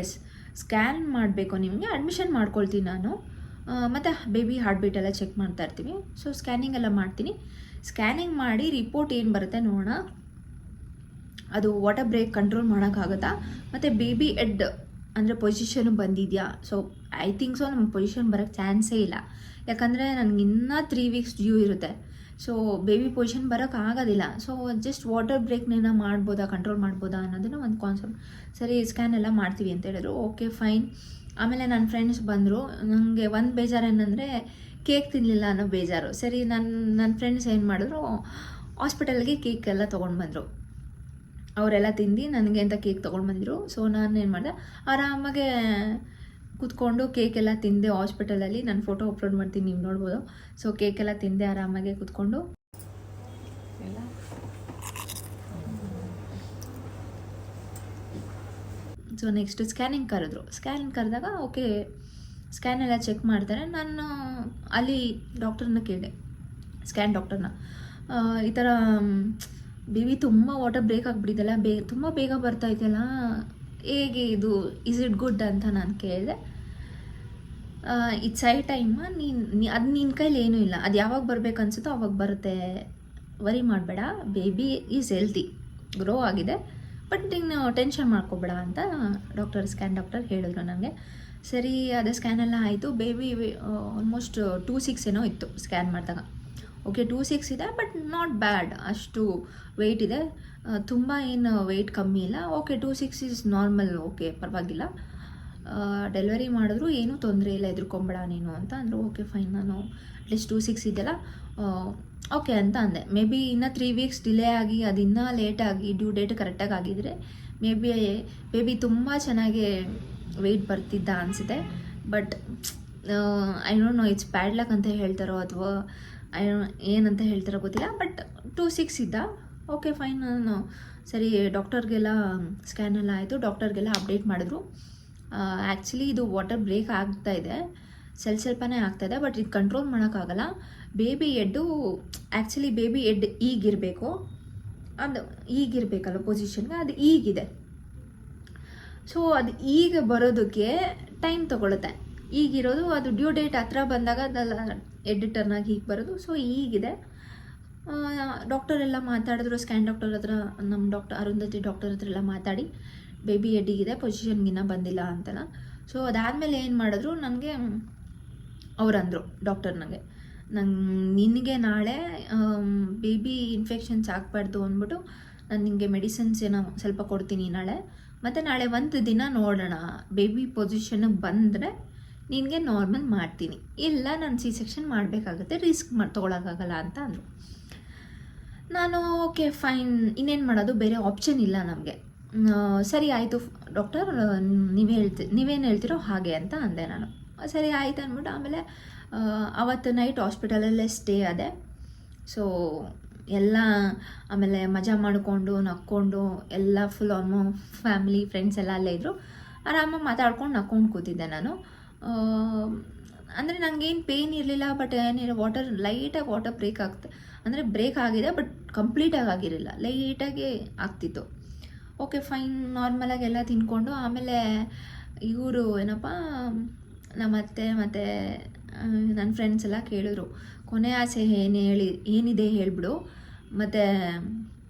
ಎಸ್ ಸ್ಕ್ಯಾನ್ ಮಾಡಬೇಕು, ನಿಮಗೆ ಅಡ್ಮಿಷನ್ ಮಾಡ್ಕೊಳ್ತೀನಿ ನಾನು, ಮತ್ತು ಬೇಬಿ ಹಾರ್ಟ್ ಬೀಟ್ ಎಲ್ಲ ಚೆಕ್ ಮಾಡ್ತಾ ಇರ್ತೀವಿ. ಸೊ ಸ್ಕ್ಯಾನಿಂಗ್ ಎಲ್ಲ ಮಾಡ್ತೀನಿ, ಸ್ಕ್ಯಾನಿಂಗ್ ಮಾಡಿ ರಿಪೋರ್ಟ್ ಏನು ಬರುತ್ತೆ ನೋಡೋಣ, ಅದು ವಾಟರ್ ಬ್ರೇಕ್ ಕಂಟ್ರೋಲ್ ಮಾಡೋಕ್ಕಾಗುತ್ತಾ, ಮತ್ತು ಬೇಬಿ ಹೆಡ್ ಅಂದರೆ ಪೊಸಿಷನು ಬಂದಿದೆಯಾ. ಸೊ ಐ ಥಿಂಕ್ ಸೊ ನಮ್ಮ ಪೊಸಿಷನ್ ಬರೋಕ್ಕೆ ಚಾನ್ಸೇ ಇಲ್ಲ, ಯಾಕಂದರೆ ನನಗೆ ಇನ್ನೂ 3 ವೀಕ್ಸ್ ಡ್ಯೂ ಇರುತ್ತೆ. ಸೊ ಬೇಬಿ ಪೊಸಿಷನ್ ಬರೋಕ್ಕಾಗೋದಿಲ್ಲ. ಸೊ ಜಸ್ಟ್ ವಾಟರ್ ಬ್ರೇಕ್ನೇನ ಮಾಡ್ಬೋದಾ, ಕಂಟ್ರೋಲ್ ಮಾಡ್ಬೋದಾ ಅನ್ನೋದನ್ನು ಒಂದು ಕಾನ್ಸೆಪ್ಟ್. ಸರಿ, ಸ್ಕ್ಯಾನ್ ಎಲ್ಲ ಮಾಡ್ತೀವಿ ಅಂತ ಹೇಳಿದ್ರು. Okay fine. ಆಮೇಲೆ ನನ್ನ ಫ್ರೆಂಡ್ಸ್ ಬಂದರು. ನನಗೆ ಒಂದು ಬೇಜಾರು ಏನಂದರೆ ಕೇಕ್ ತಿನ್ನಲಿಲ್ಲ ಅನ್ನೋ ಬೇಜಾರು. ಸರಿ, ನನ್ನ ಫ್ರೆಂಡ್ಸ್ ಏನು ಮಾಡಿದ್ರು, ಹಾಸ್ಪಿಟಲ್ಗೆ ಕೇಕ್ ಎಲ್ಲ ತೊಗೊಂಡು ಬಂದರು. ಅವರೆಲ್ಲ ತಿಂದು ನನಗೆ ಅಂತ ಕೇಕ್ ತೊಗೊಂಡು ಬಂದಿದ್ರು. ಸೊ ನಾನು ಏನು ಮಾಡಿದೆ, ಆರಾಮಾಗೆ ಕೂತ್ಕೊಂಡು ಕೇಕೆಲ್ಲ ತಿಂದೆ ಹಾಸ್ಪಿಟಲಲ್ಲಿ. ನಾನು ಫೋಟೋ ಅಪ್ಲೋಡ್ ಮಾಡ್ತೀನಿ, ನೀವು ನೋಡ್ಬೋದು. ಸೊ ಕೇಕೆಲ್ಲ ತಿಂದೆ ಆರಾಮಾಗೆ ಕೂತ್ಕೊಂಡು. ಸೊ ನೆಕ್ಸ್ಟ್ ಸ್ಕ್ಯಾನಿಂಗ್ ಕರೆದಾಗ ಓಕೆ ಸ್ಕ್ಯಾನ್ ಎಲ್ಲ ಚೆಕ್ ಮಾಡ್ತಾರೆ. ನಾನು ಅಲ್ಲಿ ಡಾಕ್ಟರ್ನ ಕೇಳಿದೆ, ಸ್ಕ್ಯಾನ್ ಡಾಕ್ಟರ್ನ, ಈ ಥರ ಬೇಬಿ ತುಂಬ ವಾಟರ್ ಬ್ರೇಕ್ ಆಗಿಬಿಟ್ಟಿದ್ದಲ್ಲ, ತುಂಬ ಬೇಗ ಬರ್ತಾಯಿದ್ದಲ್ಲ, ಹೇಗೆ ಇದು, ಈಸ್ ಇಟ್ ಗುಡ್ ಅಂತ ನಾನು ಕೇಳಿದೆ. ಇಟ್ಸ್ ಐ ಟೈಮ್, ಅದು ನಿನ್ನ ಕೈಲಿ ಏನೂ ಇಲ್ಲ, ಅದು ಯಾವಾಗ ಬರಬೇಕು ಅನ್ಸುತ್ತೋ ಅವಾಗ ಬರುತ್ತೆ, ವರಿ ಮಾಡಬೇಡ, ಬೇಬಿ ಈಸ್ ಹೆಲ್ತಿ, ಗ್ರೋ ಆಗಿದೆ, ಬಟ್ ನೀನು ಟೆನ್ಷನ್ ಮಾಡ್ಕೋಬೇಡ ಅಂತ ಸ್ಕ್ಯಾನ್ ಡಾಕ್ಟರ್ ಹೇಳಿದ್ರು ನನಗೆ. ಸರಿ, ಅದೇ ಸ್ಕ್ಯಾನ್ ಎಲ್ಲ ಆಯಿತು. ಬೇಬಿ ಆಲ್ಮೋಸ್ಟ್ 2.6 ಏನೋ ಇತ್ತು ಸ್ಕ್ಯಾನ್ ಮಾಡಿದಾಗ. ಓಕೆ 2.6 ಇದೆ, ಬಟ್ ನಾಟ್ ಬ್ಯಾಡ್, ಅಷ್ಟು ವೆಯ್ಟ್ ಇದೆ, ತುಂಬ ಏನು ವೆಯ್ಟ್ ಕಮ್ಮಿ ಇಲ್ಲ. ಓಕೆ 2.6 ಈಸ್ ನಾರ್ಮಲ್, ಓಕೆ ಪರವಾಗಿಲ್ಲ, ಡೆಲಿವರಿ ಮಾಡಿದ್ರು ಏನೂ ತೊಂದರೆ ಇಲ್ಲ, ಎದುರ್ಕೊಂಬೇಡ ನೀನು ಅಂತ ಅಂದರು. ಓಕೆ ಫೈನ್, ನಾನು ಅಟ್ಲೀಸ್ಟ್ 2.6 ಇದೆಯಲ್ಲ ಓಕೆ ಅಂತ ಅಂದೆ. ಮೇ ಬಿ ಇನ್ನೂ 3 ವೀಕ್ಸ್ ಡಿಲೇ ಆಗಿ ಅದು ಇನ್ನೂ ಲೇಟಾಗಿ ಡ್ಯೂ ಡೇಟ್ ಕರೆಕ್ಟಾಗಿ ಆಗಿದ್ದರೆ ಮೇ ಬಿ ಬೇಬಿ ತುಂಬ ಚೆನ್ನಾಗಿ ವೆಯ್ಟ್ ಬರ್ತಿದ್ದ ಅನಿಸುತ್ತೆ. But I don't know it's bad luck ಅಂತ ಹೇಳ್ತಾರೋ ಅಥವಾ ಏನಂತ ಹೇಳ್ತಾರೋ ಗೊತ್ತಿಲ್ಲ. ಬಟ್ 2-6 ಇದ್ದ. Okay fine. ನಾನು ಸರಿ ಡಾಕ್ಟರ್ಗೆಲ್ಲ ಸ್ಕ್ಯಾನ್ ಎಲ್ಲ ಆಯಿತು, ಡಾಕ್ಟರ್ಗೆಲ್ಲ ಅಪ್ಡೇಟ್ ಮಾಡಿದ್ರು. ಆ್ಯಕ್ಚುಲಿ ಇದು ವಾಟರ್ ಬ್ರೇಕ್ ಆಗ್ತಾಯಿದೆ, ಸ್ವಲ್ಪನೇ ಆಗ್ತಾಯಿದೆ, ಬಟ್ ಇದು ಕಂಟ್ರೋಲ್ ಮಾಡೋಕ್ಕಾಗಲ್ಲ. ಬೇಬಿ ಎಡ್ಡು ಆ್ಯಕ್ಚುಲಿ ಬೇಬಿ ಎಡ್ ಈಗಿರಬೇಕು, ಅದು ಈಗಿರಬೇಕಲ್ಲ ಪೊಸಿಷನ್ಗೆ, ಅದು ಈಗಿದೆ. ಸೊ ಅದು ಈಗ ಬರೋದಕ್ಕೆ ಟೈಮ್ ತೊಗೊಳುತ್ತೆ. ಈಗಿರೋದು ಅದು ಡ್ಯೂ ಡೇಟ್ ಹತ್ರ ಬಂದಾಗ ಅದೆಲ್ಲ ಎಡ್ ಟರ್ನ್ ಆಗಿ ಹೀಗೆ ಬರೋದು. ಸೊ ಈಗಿದೆ. ಡಾಕ್ಟರ್ ಎಲ್ಲ ಮಾತಾಡಿದ್ರು, ಸ್ಕ್ಯಾನ್ ಡಾಕ್ಟರ್ ಹತ್ರ, ನಮ್ಮ ಡಾಕ್ಟರ್ ಅರುಂಧತಿ ಡಾಕ್ಟರ್ ಹತ್ರ ಎಲ್ಲ ಮಾತಾಡಿ ಬೇಬಿ ಎಡ್ಡಿಗಿದೆ, ಪೊಸಿಷನ್ಗಿನ್ನ ಬಂದಿಲ್ಲ ಅಂತಲ್ಲ. ಸೊ ಅದಾದಮೇಲೆ ಏನು ಮಾಡಿದ್ರು, ನನಗೆ ಅವರಂದರು ಡಾಕ್ಟರ್ ನಿನಗೆ ನಾಳೆ ಬೇಬಿ ಇನ್ಫೆಕ್ಷನ್ಸ್ ಆಗಬಾರ್ದು ಅಂದ್ಬಿಟ್ಟು ನಾನು ನಿನಗೆ ಮೆಡಿಸಿನ್ಸ್ ಏನೋ ಸ್ವಲ್ಪ ಕೊಡ್ತೀನಿ ನಾಳೆ, ಮತ್ತು ನಾಳೆ ಒಂದು ದಿನ ನೋಡೋಣ, ಬೇಬಿ ಪೊಸಿಷನ್ಗೆ ಬಂದರೆ ನಿನಗೆ ನಾರ್ಮಲ್ ಮಾಡ್ತೀನಿ, ಇಲ್ಲ ನಾನು ಸೆಕ್ಷನ್ ಮಾಡಬೇಕಾಗುತ್ತೆ, ರಿಸ್ಕ್ ತೊಗೊಳಕ್ಕಾಗಲ್ಲ ಅಂತ ಅಂದರು. ನಾನು ಓಕೆ ಫೈನ್, ಇನ್ನೇನು ಮಾಡೋದು, ಬೇರೆ ಆಪ್ಷನ್ ಇಲ್ಲ ನಮಗೆ. ಸರಿ ಆಯಿತು ಡಾಕ್ಟರ್, ನೀವೇನು ಹೇಳ್ತೀರೋ ಹಾಗೆ ಅಂತ ಅಂದೆ ನಾನು. ಸರಿ ಆಯಿತು ಅಂದ್ಬಿಟ್ಟು ಆಮೇಲೆ ಅವತ್ತು ನೈಟ್ ಹಾಸ್ಪಿಟಲಲ್ಲೇ ಸ್ಟೇ ಆದೆ. ಸೊ ಎಲ್ಲ ಆಮೇಲೆ ಮಜಾ ಮಾಡಿಕೊಂಡು ನಕ್ಕೊಂಡು ಎಲ್ಲ ಫುಲ್ ಫ್ಯಾಮಿಲಿ ಫ್ರೆಂಡ್ಸ್ ಎಲ್ಲ ಅಲ್ಲೇ ಇದ್ದರು. ಆರಾಮಾಗಿ ಮಾತಾಡ್ಕೊಂಡು ನಕ್ಕೊಂಡು ಕೂತಿದ್ದೆ ನಾನು. ಅಂದರೆ ನನಗೇನು ಪೇಯ್ನ್ ಇರಲಿಲ್ಲ, ಬಟ್ ಏನಿಲ್ಲ, ಲೈಟಾಗಿ ವಾಟರ್ ಬ್ರೇಕ್ ಅಂದರೆ ಬ್ರೇಕ್ ಆಗಿದೆ, ಬಟ್ ಕಂಪ್ಲೀಟಾಗಿ ಆಗಿರಲಿಲ್ಲ, ಲೈಟಾಗಿ ಆಗ್ತಿತ್ತು. ಓಕೆ ಫೈನ್, ನಾರ್ಮಲಾಗಿ ಎಲ್ಲ ತಿನ್ಕೊಂಡು ಆಮೇಲೆ ಇವರು ಏನಪ್ಪ ನಮ್ಮ ಅತ್ತೆ ಮತ್ತು ನನ್ನ ಫ್ರೆಂಡ್ಸ್ ಎಲ್ಲ ಕೇಳಿದ್ರು, ಕೊನೆ ಆಸೆ ಏನಿದೆ ಹೇಳಿಬಿಡು, ಮತ್ತು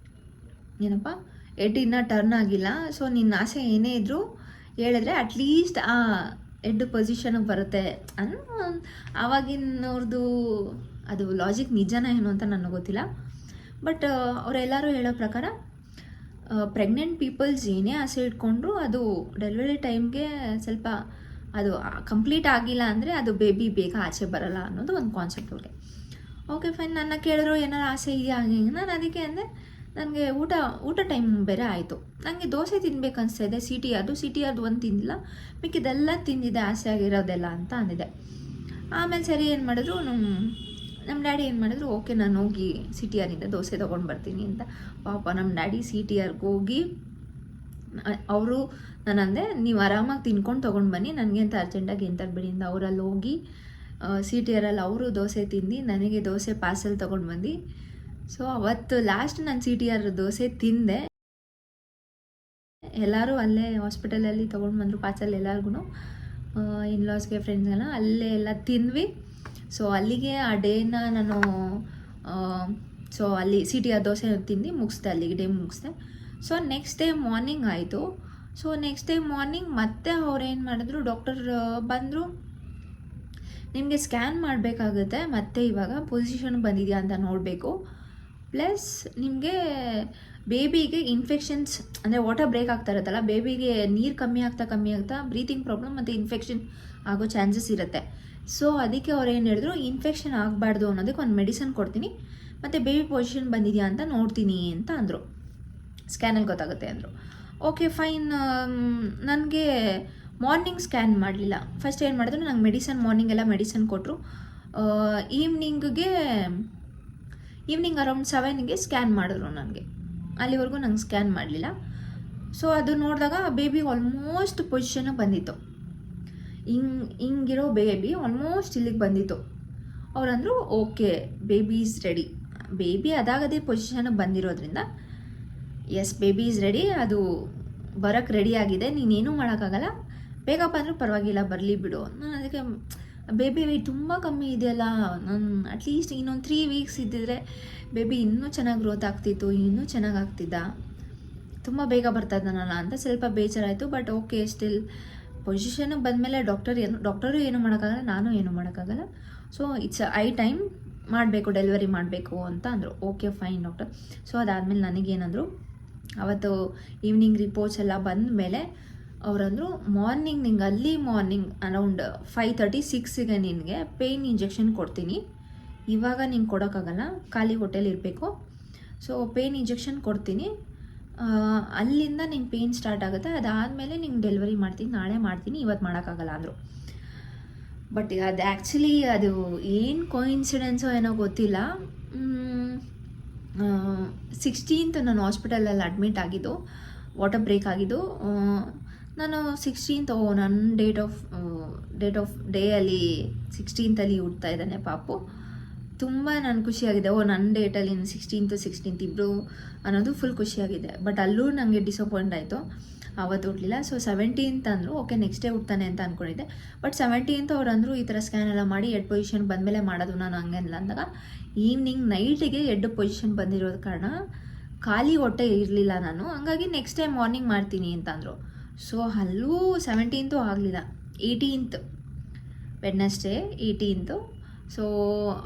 ಏನಪ್ಪ ಎಡ್ ಇನ್ನೂ ಟರ್ನ್ ಆಗಿಲ್ಲ, ಸೊ ನಿನ್ನ ಆಸೆ ಏನೇ ಇದ್ದರೂ ಹೇಳಿದ್ರೆ ಅಟ್ಲೀಸ್ಟ್ ಆ ಎಡ್ ಪೊಸಿಷನ್ಗೆ ಬರುತ್ತೆ ಆವಾಗಿನವ್ರದ್ದು ಅದು ಲಾಜಿಕ್ ನಿಜನ ಏನು ಅಂತ ನನಗೆ ಗೊತ್ತಿಲ್ಲ. ಬಟ್ ಅವರೆಲ್ಲರೂ ಹೇಳೋ ಪ್ರಕಾರ ಪ್ರೆಗ್ನೆಂಟ್ ಪೀಪಲ್ಸ್ ಏನೇ ಆಸೆ ಇಟ್ಕೊಂಡ್ರು ಅದು ಡೆಲಿವರಿ ಟೈಮ್ಗೆ ಸ್ವಲ್ಪ ಅದು ಕಂಪ್ಲೀಟ್ ಆಗಿಲ್ಲ ಅಂದರೆ ಅದು ಬೇಬಿ ಬೇಗ ಆಚೆ ಬರಲ್ಲ ಅನ್ನೋದು ಒಂದು ಕಾನ್ಸೆಪ್ಟ್ ಅವ್ರಿಗೆ. ಓಕೆ ಫೈನ್, ನನ್ನ ಕೇಳಿದ್ರು ಏನಾರು ಆಸೆ ಇದೆಯಾ ಹಾಗೆ. ನಾನು ಅದಕ್ಕೆ ಅಂದರೆ ನನಗೆ ಊಟ ಟೈಮ್ ಬೇರೆ ಆಯಿತು, ನನಗೆ ದೋಸೆ ತಿನ್ಬೇಕು ಅನಿಸ್ತಾ ಇದೆ, ಸಿಟಿ ಅದು ಒಂದು ತಿಂದಿಲ್ಲ, ಮಿಕ್ಕಿದೆಲ್ಲ ತಿಂದಿದೆ ಆಸೆ ಆಗಿರೋದೆಲ್ಲ ಅಂತ ಅಂದಿದೆ. ಆಮೇಲೆ ಸರಿ ಏನು ಮಾಡಿದ್ರು, ನಮ್ಮ ಡ್ಯಾಡಿ ಏನು ಮಾಡಿದ್ರು, ಓಕೆ ನಾನು ಹೋಗಿ ಸಿಟಿಆರಿಂದ ದೋಸೆ ತೊಗೊಂಡು ಬರ್ತೀನಿ ಅಂತ. ಪಾಪ ನಮ್ಮ ಡ್ಯಾಡಿ ಸಿಟಿಆರ್ಗೆ ಹೋಗಿ ಅವರು ನಾನು ಅಂದೆ ನೀವು ಆರಾಮಾಗಿ ತಿನ್ಕೊಂಡು ತೊಗೊಂಡು ಬನ್ನಿ, ನನಗೆ ಅಂತ ಅರ್ಜೆಂಟಾಗಿ ಏನು ತರಬೇಡಿ ಅಂತ. ಅವರಲ್ಲಿ ಹೋಗಿ ಸಿಟಿಆರಲ್ಲಿ ಅವರು ದೋಸೆ ತಿಂದು ನನಗೆ ದೋಸೆ ಪಾರ್ಸೆಲ್ ತೊಗೊಂಡು ಬಂದು. ಸೊ ಅವತ್ತು ಲಾಸ್ಟ್ ನಾನು ಸಿಟಿಆರ್ ದೋಸೆ ತಿಂದೆ. ಎಲ್ಲರೂ ಅಲ್ಲೇ ಹಾಸ್ಪಿಟಲಲ್ಲಿ ತೊಗೊಂಡು ಬಂದರು ಪಾರ್ಸೆಲ್ ಎಲ್ಲರಿಗೂ, ಇನ್ಲಾಸ್ಗೆ ಫ್ರೆಂಡ್ಸ್ಗೆಲ್ಲ ಅಲ್ಲೇ ಎಲ್ಲ ತಿಂದ್ವಿ. ಸೊ ಅಲ್ಲಿಗೆ ಆ ಡೇನ ನಾನು ಸೊ ಅಲ್ಲಿ ಸಿಟಿಆರ್ ದೋಸೆ ತಿಂದು ಮುಗಿಸ್ದೆ, ಅಲ್ಲಿಗೆ ಡೇ ಮುಗಿಸ್ದೆ. ಸೊ ನೆಕ್ಸ್ಟ್ ಡೇ ಮಾರ್ನಿಂಗ್ ಆಯಿತು. ಸೊ ನೆಕ್ಸ್ಟ್ ಡೇ ಮಾರ್ನಿಂಗ್ ಮತ್ತೆ ಅವ್ರು ಏನು ಮಾಡಿದ್ರು, ಡಾಕ್ಟರ್ ಬಂದರು, ನಿಮಗೆ ಸ್ಕ್ಯಾನ್ ಮಾಡಬೇಕಾಗುತ್ತೆ, ಮತ್ತೆ ಇವಾಗ ಪೊಸಿಷನ್ ಬಂದಿದೆಯಾ ಅಂತ ನೋಡಬೇಕು, ಪ್ಲಸ್ ನಿಮಗೆ ಬೇಬಿಗೆ ಇನ್ಫೆಕ್ಷನ್ಸ್ ಅಂದರೆ ವಾಟರ್ ಬ್ರೇಕ್ ಆಗ್ತಾ ಇರುತ್ತಲ್ಲ, ಬೇಬಿಗೆ ನೀರು ಕಮ್ಮಿ ಆಗ್ತಾ ಬ್ರೀತಿಂಗ್ ಪ್ರಾಬ್ಲಮ್ ಮತ್ತು ಇನ್ಫೆಕ್ಷನ್ ಆಗೋ ಚಾನ್ಸಸ್ ಇರುತ್ತೆ. ಸೊ ಅದಕ್ಕೆ ಅವ್ರು ಏನು ಹೇಳಿದ್ರು, ಇನ್ಫೆಕ್ಷನ್ ಆಗಬಾರ್ದು ಅನ್ನೋದಕ್ಕೆ ಒಂದು ಮೆಡಿಸನ್ ಕೊಡ್ತೀನಿ, ಮತ್ತು ಬೇಬಿ ಪೊಸಿಷನ್ ಬಂದಿದೆಯಾ ಅಂತ ನೋಡ್ತೀನಿ ಅಂತ ಅಂದರು, ಸ್ಕ್ಯಾನಲ್ಲಿ ಗೊತ್ತಾಗುತ್ತೆ ಅಂದರು. ಓಕೆ ಫೈನ್, ನನಗೆ ಮಾರ್ನಿಂಗ್ ಸ್ಕ್ಯಾನ್ ಮಾಡಲಿಲ್ಲ. ಫಸ್ಟ್ ಏನು ಮಾಡಿದ್ರು, ನಂಗೆ ಮಾರ್ನಿಂಗ್ ಎಲ್ಲ ಮೆಡಿಸನ್ ಕೊಟ್ಟರು. ಈವ್ನಿಂಗ್ ಅರೌಂಡ್ 7ಗೆ ಸ್ಕ್ಯಾನ್ ಮಾಡಿದ್ರು ನನಗೆ, ಅಲ್ಲಿವರೆಗೂ ನಂಗೆ ಸ್ಕ್ಯಾನ್ ಮಾಡಲಿಲ್ಲ. ಸೊ ಅದು ನೋಡಿದಾಗ ಬೇಬಿ ಆಲ್ಮೋಸ್ಟ್ ಪೊಸಿಷನ್ಗೆ ಬಂದಿತ್ತು, ಹಿಂಗಿರೋ ಬೇಬಿ ಆಲ್ಮೋಸ್ಟ್ ಇಲ್ಲಿಗೆ ಬಂದಿತ್ತು. ಅವರಂದರು okay baby is ready, baby ಅದಾಗದೇ ಪೊಸಿಷನ್ಗೆ ಬಂದಿರೋದ್ರಿಂದ ಎಸ್ ಬೇಬಿ ಈಸ್ ರೆಡಿ, ಅದು ಬರೋಕ್ಕೆ ರೆಡಿ ಆಗಿದೆ, ನೀನೇನೂ ಮಾಡೋಕ್ಕಾಗಲ್ಲ, ಬೇಗ ಬಂದರೂ ಪರವಾಗಿಲ್ಲ ಬರಲಿ ಬಿಡು. ನಾನು ಅದಕ್ಕೆ ಬೇಬಿ ವೆಯ್ಟ್ ತುಂಬ ಕಮ್ಮಿ ಇದೆಯಲ್ಲ, ನಾನು ಅಟ್ಲೀಸ್ಟ್ ಇನ್ನೊಂದು 3 ವೀಕ್ಸ್ ಇದ್ದಿದ್ರೆ ಬೇಬಿ ಇನ್ನೂ ಚೆನ್ನಾಗಿ ಗ್ರೋತ್ ಆಗ್ತಿತ್ತು, ಇನ್ನೂ ಚೆನ್ನಾಗಿ ಆಗ್ತಿದ್ದ, ತುಂಬ ಬೇಗ ಬರ್ತಾ ಇದ್ದಾನಲ್ಲ ಅಂತ ಸ್ವಲ್ಪ ಬೇಜಾರಾಯಿತು. ಬಟ್ ಓಕೆ, ಸ್ಟಿಲ್ ಪೊಸಿಷನ್ಗೆ ಬಂದಮೇಲೆ ಡಾಕ್ಟರು ಏನು ಮಾಡೋಕ್ಕಾಗಲ್ಲ, ನಾನು ಏನು ಮಾಡೋಕ್ಕಾಗಲ್ಲ. ಸೊ ಇಟ್ಸ್ ಐ ಟೈಮ್ ಮಾಡಬೇಕು, ಡೆಲಿವರಿ ಮಾಡಬೇಕು ಅಂತ ಅಂದರು. Okay fine doctor. ಸೊ ಅದಾದಮೇಲೆ ನನಗೇನಂದರು, ಅವತ್ತು ಈವ್ನಿಂಗ್ ರಿಪೋರ್ಟ್ಸ್ ಎಲ್ಲ ಬಂದ ಮೇಲೆ ಅವರಂದರು, ಮಾರ್ನಿಂಗ್ ಅರೌಂಡ್ 5:30-6ಗೆ ನಿನಗೆ ಪೇಯ್ನ್ ಇಂಜೆಕ್ಷನ್ ಕೊಡ್ತೀನಿ, ಇವಾಗ ನಿಂಗೆ ಕೊಡೋಕ್ಕಾಗಲ್ಲ, ಖಾಲಿ ಹೊಟ್ಟೆಲಿ ಇರಬೇಕು. ಸೊ ಪೇಯ್ನ್ ಇಂಜೆಕ್ಷನ್ ಕೊಡ್ತೀನಿ, ಅಲ್ಲಿಂದ ನಿಂಗೆ ಪೇಯ್ನ್ ಸ್ಟಾರ್ಟ್ ಆಗುತ್ತೆ, ಅದಾದಮೇಲೆ ನಿಂಗೆ ಡೆಲಿವರಿ ಮಾಡ್ತೀನಿ, ನಾಳೆ ಮಾಡ್ತೀನಿ, ಇವತ್ತು ಮಾಡೋಕ್ಕಾಗಲ್ಲ ಅಂದರು. ಬಟ್ ಅದು ಆ್ಯಕ್ಚುಲಿ ಅದು ಏನು ಕೋಇನ್ಸಿಡೆನ್ಸೋ ಏನೋ ಗೊತ್ತಿಲ್ಲ. 16th ನಾನು ಹಾಸ್ಪಿಟಲಲ್ಲಿ ಅಡ್ಮಿಟ್ ಆಗಿದ್ದು, ವಾಟರ್ ಬ್ರೇಕ್ ಆಗಿದ್ದು. ನಾನು 16th ನನ್ನ ಡೇಟ್ ಆಫ್ ಡೇ ಅಲ್ಲಿ 16th ಹುಡ್ತಾ ಇದ್ದಾನೆ ಪಾಪು. ತುಂಬ ನಾನು ಖುಷಿಯಾಗಿದೆ, ನನ್ನ ಡೇಟಲ್ಲಿ 16th ಇಬ್ಬರು ಅನ್ನೋದು ಫುಲ್ ಖುಷಿಯಾಗಿದೆ. ಬಟ್ ಅಲ್ಲೂ ನನಗೆ ಡಿಸಪಾಯಿಂಟ್ ಆಯಿತು, ಅವತ್ತು ಹುಟ್ಟಲಿಲ್ಲ. ಸೊ 17th ಅಂದರು, ಓಕೆ ನೆಕ್ಸ್ಟ್ ಡೇ ಹುಡ್ತಾನೆ ಅಂತ ಅಂದ್ಕೊಂಡಿದ್ದೆ. ಬಟ್ 17th ಅವ್ರು ಅಂದರು ಈ ಥರ ಸ್ಕ್ಯಾನ್ ಎಲ್ಲ ಮಾಡಿ ಎಡ್ ಪೊಸಿಷನ್ ಬಂದಮೇಲೆ ಮಾಡೋದು. ನಾನು ಹಂಗೆಲ್ಲ ಅಂದಾಗ ಈವ್ನಿಂಗ್ ನೈಟಿಗೆ ಎಡ್ ಪೊಸಿಷನ್ ಬಂದಿರೋದ ಕಾರಣ ಖಾಲಿ ಹೊಟ್ಟೆ ಇರಲಿಲ್ಲ ನಾನು, ಹಂಗಾಗಿ ನೆಕ್ಸ್ಟ್ ಟೈಮ್ ಮಾರ್ನಿಂಗ್ ಮಾಡ್ತೀನಿ ಅಂತ ಅಂದರು. ಸೊ ಅಲ್ಲೂ 17th ಆಗಲಿಲ್ಲ. 18th Wednesday 18th. ಸೊ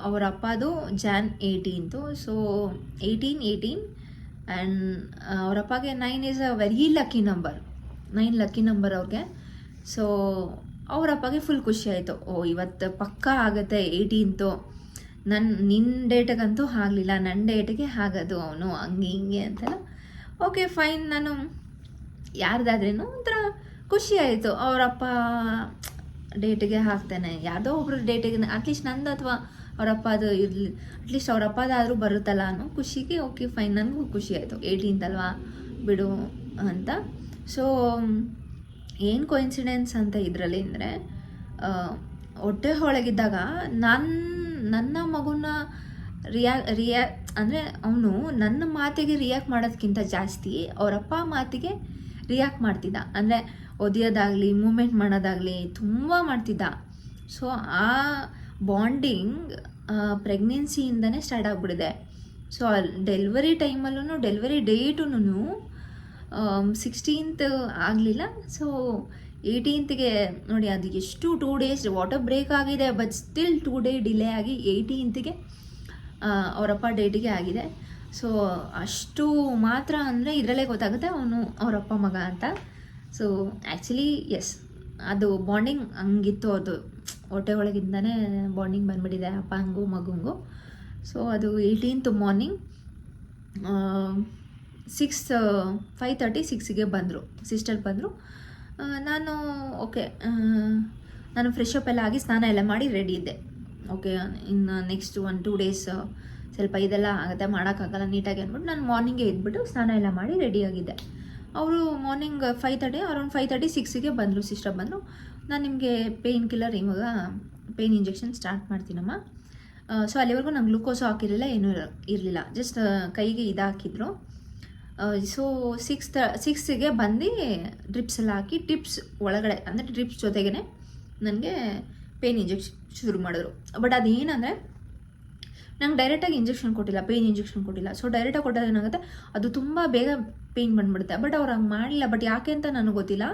ಅವರ ಅಪ್ಪದು Jan 18th. ಸೊ 18 ಆ್ಯಂಡ್ ಅವ್ರ ಅಪ್ಪಗೆ 9 is a very lucky number, 9 lucky number ಅವ್ರಿಗೆ. ಸೊ ಅವ್ರ ಅಪ್ಪಗೆ ಫುಲ್ ಖುಷಿ ಆಯಿತು, ಇವತ್ತು ಪಕ್ಕಾ ಆಗುತ್ತೆ 18th, ನಿನ್ನ ಡೇಟಿಗಂತೂ ಆಗಲಿಲ್ಲ, ನನ್ನ ಡೇಟಿಗೆ ಆಗೋದು ಅವನು, ಹಂಗೆ ಹಿಂಗೆ ಅಂತೆಲ್ಲ. ಓಕೆ ಫೈನ್, ನಾನು ಯಾರ್ದಾದ್ರೇನು ಒಂಥರ ಖುಷಿ ಆಯಿತು. ಅವರಪ್ಪ ಡೇಟಿಗೆ ಹಾಕ್ತಾನೆ, ಯಾವುದೋ ಒಬ್ರು ಡೇಟಿಗೆ, ಅಟ್ಲೀಸ್ಟ್ ನಂದು ಅಥವಾ ಅವರಪ್ಪ ಅದು ಇರಲಿ, ಅಟ್ಲೀಸ್ಟ್ ಅವರಪ್ಪದಾದರೂ ಬರುತ್ತಲ್ಲ ಅನ್ನೋ ಖುಷಿಗೆ ಓಕೆ ಫೈನ್, ನನಗೂ ಖುಷಿ ಆಯಿತು. 18th ಅಲ್ವಾ ಬಿಡು ಅಂತ. ಸೊ ಏನು ಕೋಇನ್ಸಿಡೆನ್ಸ್ ಅಂತ ಇದರಲ್ಲಿ ಅಂದರೆ, ಹೊಟ್ಟೆ ಒಳಗಿದ್ದಾಗ ನನ್ನ ಮಗುನ ಅಂದರೆ ಅವನು ನನ್ನ ಮಾತಿಗೆ ರಿಯಾಕ್ಟ್ ಮಾಡೋದಕ್ಕಿಂತ ಜಾಸ್ತಿ ಅವರಪ್ಪ ಮಾತಿಗೆ ರಿಯಾಕ್ಟ್ ಮಾಡ್ತಿದ್ದ. ಅಂದರೆ ಒದೆಯೋದಾಗಲಿ ಮೂಮೆಂಟ್ ಮಾಡೋದಾಗಲಿ ತುಂಬ ಮಾಡ್ತಿದ್ದ. ಸೊ ಆ ಬಾಂಡಿಂಗ್ ಪ್ರೆಗ್ನೆನ್ಸಿಯಿಂದನೇ ಸ್ಟಾರ್ಟ್ ಆಗಿಬಿಡಿದೆ. ಸೊ ಡೆಲಿವರಿ ಟೈಮಲ್ಲೂ, ಡೆಲಿವರಿ ಡೇಟೂ 16th ಆಗಲಿಲ್ಲ. ಸೊ 18th ನೋಡಿ, ಅದು ಎಷ್ಟು 2 days ವಾಟರ್ ಬ್ರೇಕ್ ಆಗಿದೆ, ಬಟ್ ಸ್ಟಿಲ್ 2 day ಡಿಲೇ ಆಗಿ 18th ಅವರಪ್ಪ ಡೇಟಿಗೆ ಆಗಿದೆ. ಸೊ ಅಷ್ಟು ಮಾತ್ರ ಅಂದರೆ ಇದರಲ್ಲೇ ಗೊತ್ತಾಗುತ್ತೆ ಅವನು ಅವರಪ್ಪ ಮಗ ಅಂತ. ಸೊ ಆ್ಯಕ್ಚುಲಿ ಎಸ್, ಅದು ಬಾಂಡಿಂಗ್ ಹಂಗಿತ್ತು, ಅದು ಹೊಟ್ಟೆ ಒಳಗಿಂದನೇ ಬಾಂಡಿಂಗ್ ಬಂದ್ಬಿಟ್ಟಿದೆ ಅಪ್ಪಂಗೂ ಮಗುಂಗೂ. ಸೊ ಅದು 18th ಮಾರ್ನಿಂಗ್ 5:30 ಬಂದರು, ಸಿಸ್ಟರ್ ಬಂದರು. ನಾನು ಓಕೆ, ನಾನು ಫ್ರೆಶ್ ಅಪ್ ಎಲ್ಲ ಆಗಿ ಸ್ನಾನ ಎಲ್ಲ ಮಾಡಿ ರೆಡಿ ಇದ್ದೆ. ಓಕೆ, ಇನ್ನು ನೆಕ್ಸ್ಟ್ 1-2 days ಸ್ವಲ್ಪ ಇದೆಲ್ಲ ಆಗುತ್ತೆ, ಮಾಡೋಕ್ಕಾಗಲ್ಲ ನೀಟಾಗಿ ಅಂದ್ಬಿಟ್ಟು ನಾನು ಮಾರ್ನಿಂಗೇ ಎದ್ಬಿಟ್ಟು ಸ್ನಾನ ಎಲ್ಲ ಮಾಡಿ ರೆಡಿಯಾಗಿದ್ದೆ. ಅವರು ಮಾರ್ನಿಂಗ್ 5:30 ಅರೌಂಡ್ 5:30-6 ಬಂದರು, ಸಿಸ್ಟರ್ ಬಂದರು. ನಾನು ನಿಮಗೆ ಪೇಯ್ನ್ ಕಿಲ್ಲರ್, ಇವಾಗ ಪೇಯ್ನ್ ಇಂಜೆಕ್ಷನ್ ಸ್ಟಾರ್ಟ್ ಮಾಡ್ತೀನಮ್ಮ. ಸೊ ಅಲ್ಲಿವರೆಗೂ ನಂಗೆ ಗ್ಲೂಕೋಸು ಹಾಕಿರಲಿಲ್ಲ, ಏನೂ ಇರಲಿಲ್ಲ, ಜಸ್ಟ್ ಕೈಗೆ ಇದು ಹಾಕಿದ್ರು. ಸೊ 6 ಬಂದು ಡ್ರಿಪ್ಸ್ ಎಲ್ಲ ಹಾಕಿ, ಟಿಪ್ಸ್ ಒಳಗಡೆ ಅಂದರೆ ಡ್ರಿಪ್ಸ್ ಜೊತೆಗೇ ನನಗೆ ಪೇಯ್ನ್ ಇಂಜೆಕ್ಷನ್ ಶುರು ಮಾಡಿದ್ರು. ಬಟ್ ಅದೇನಂದರೆ ನಂಗೆ ಡೈರೆಕ್ಟಾಗಿ ಇಂಜೆಕ್ಷನ್ ಕೊಟ್ಟಿಲ್ಲ, ಪೇಯ್ನ್ ಇಂಜೆಕ್ಷನ್ ಕೊಟ್ಟಿಲ್ಲ. ಸೊ ಡೈರೆಕ್ಟಾಗಿ ಕೊಟ್ಟರೆ ಏನಾಗುತ್ತೆ, ಅದು ತುಂಬ ಬೇಗ ಪೇಯ್ನ್ ಬಂದುಬಿಡುತ್ತೆ. ಬಟ್ ಅವ್ರು ಹಂಗೆ ಮಾಡಲಿಲ್ಲ. ಬಟ್ ಯಾಕೆ ಅಂತ ನನಗೆ ಗೊತ್ತಿಲ್ಲ,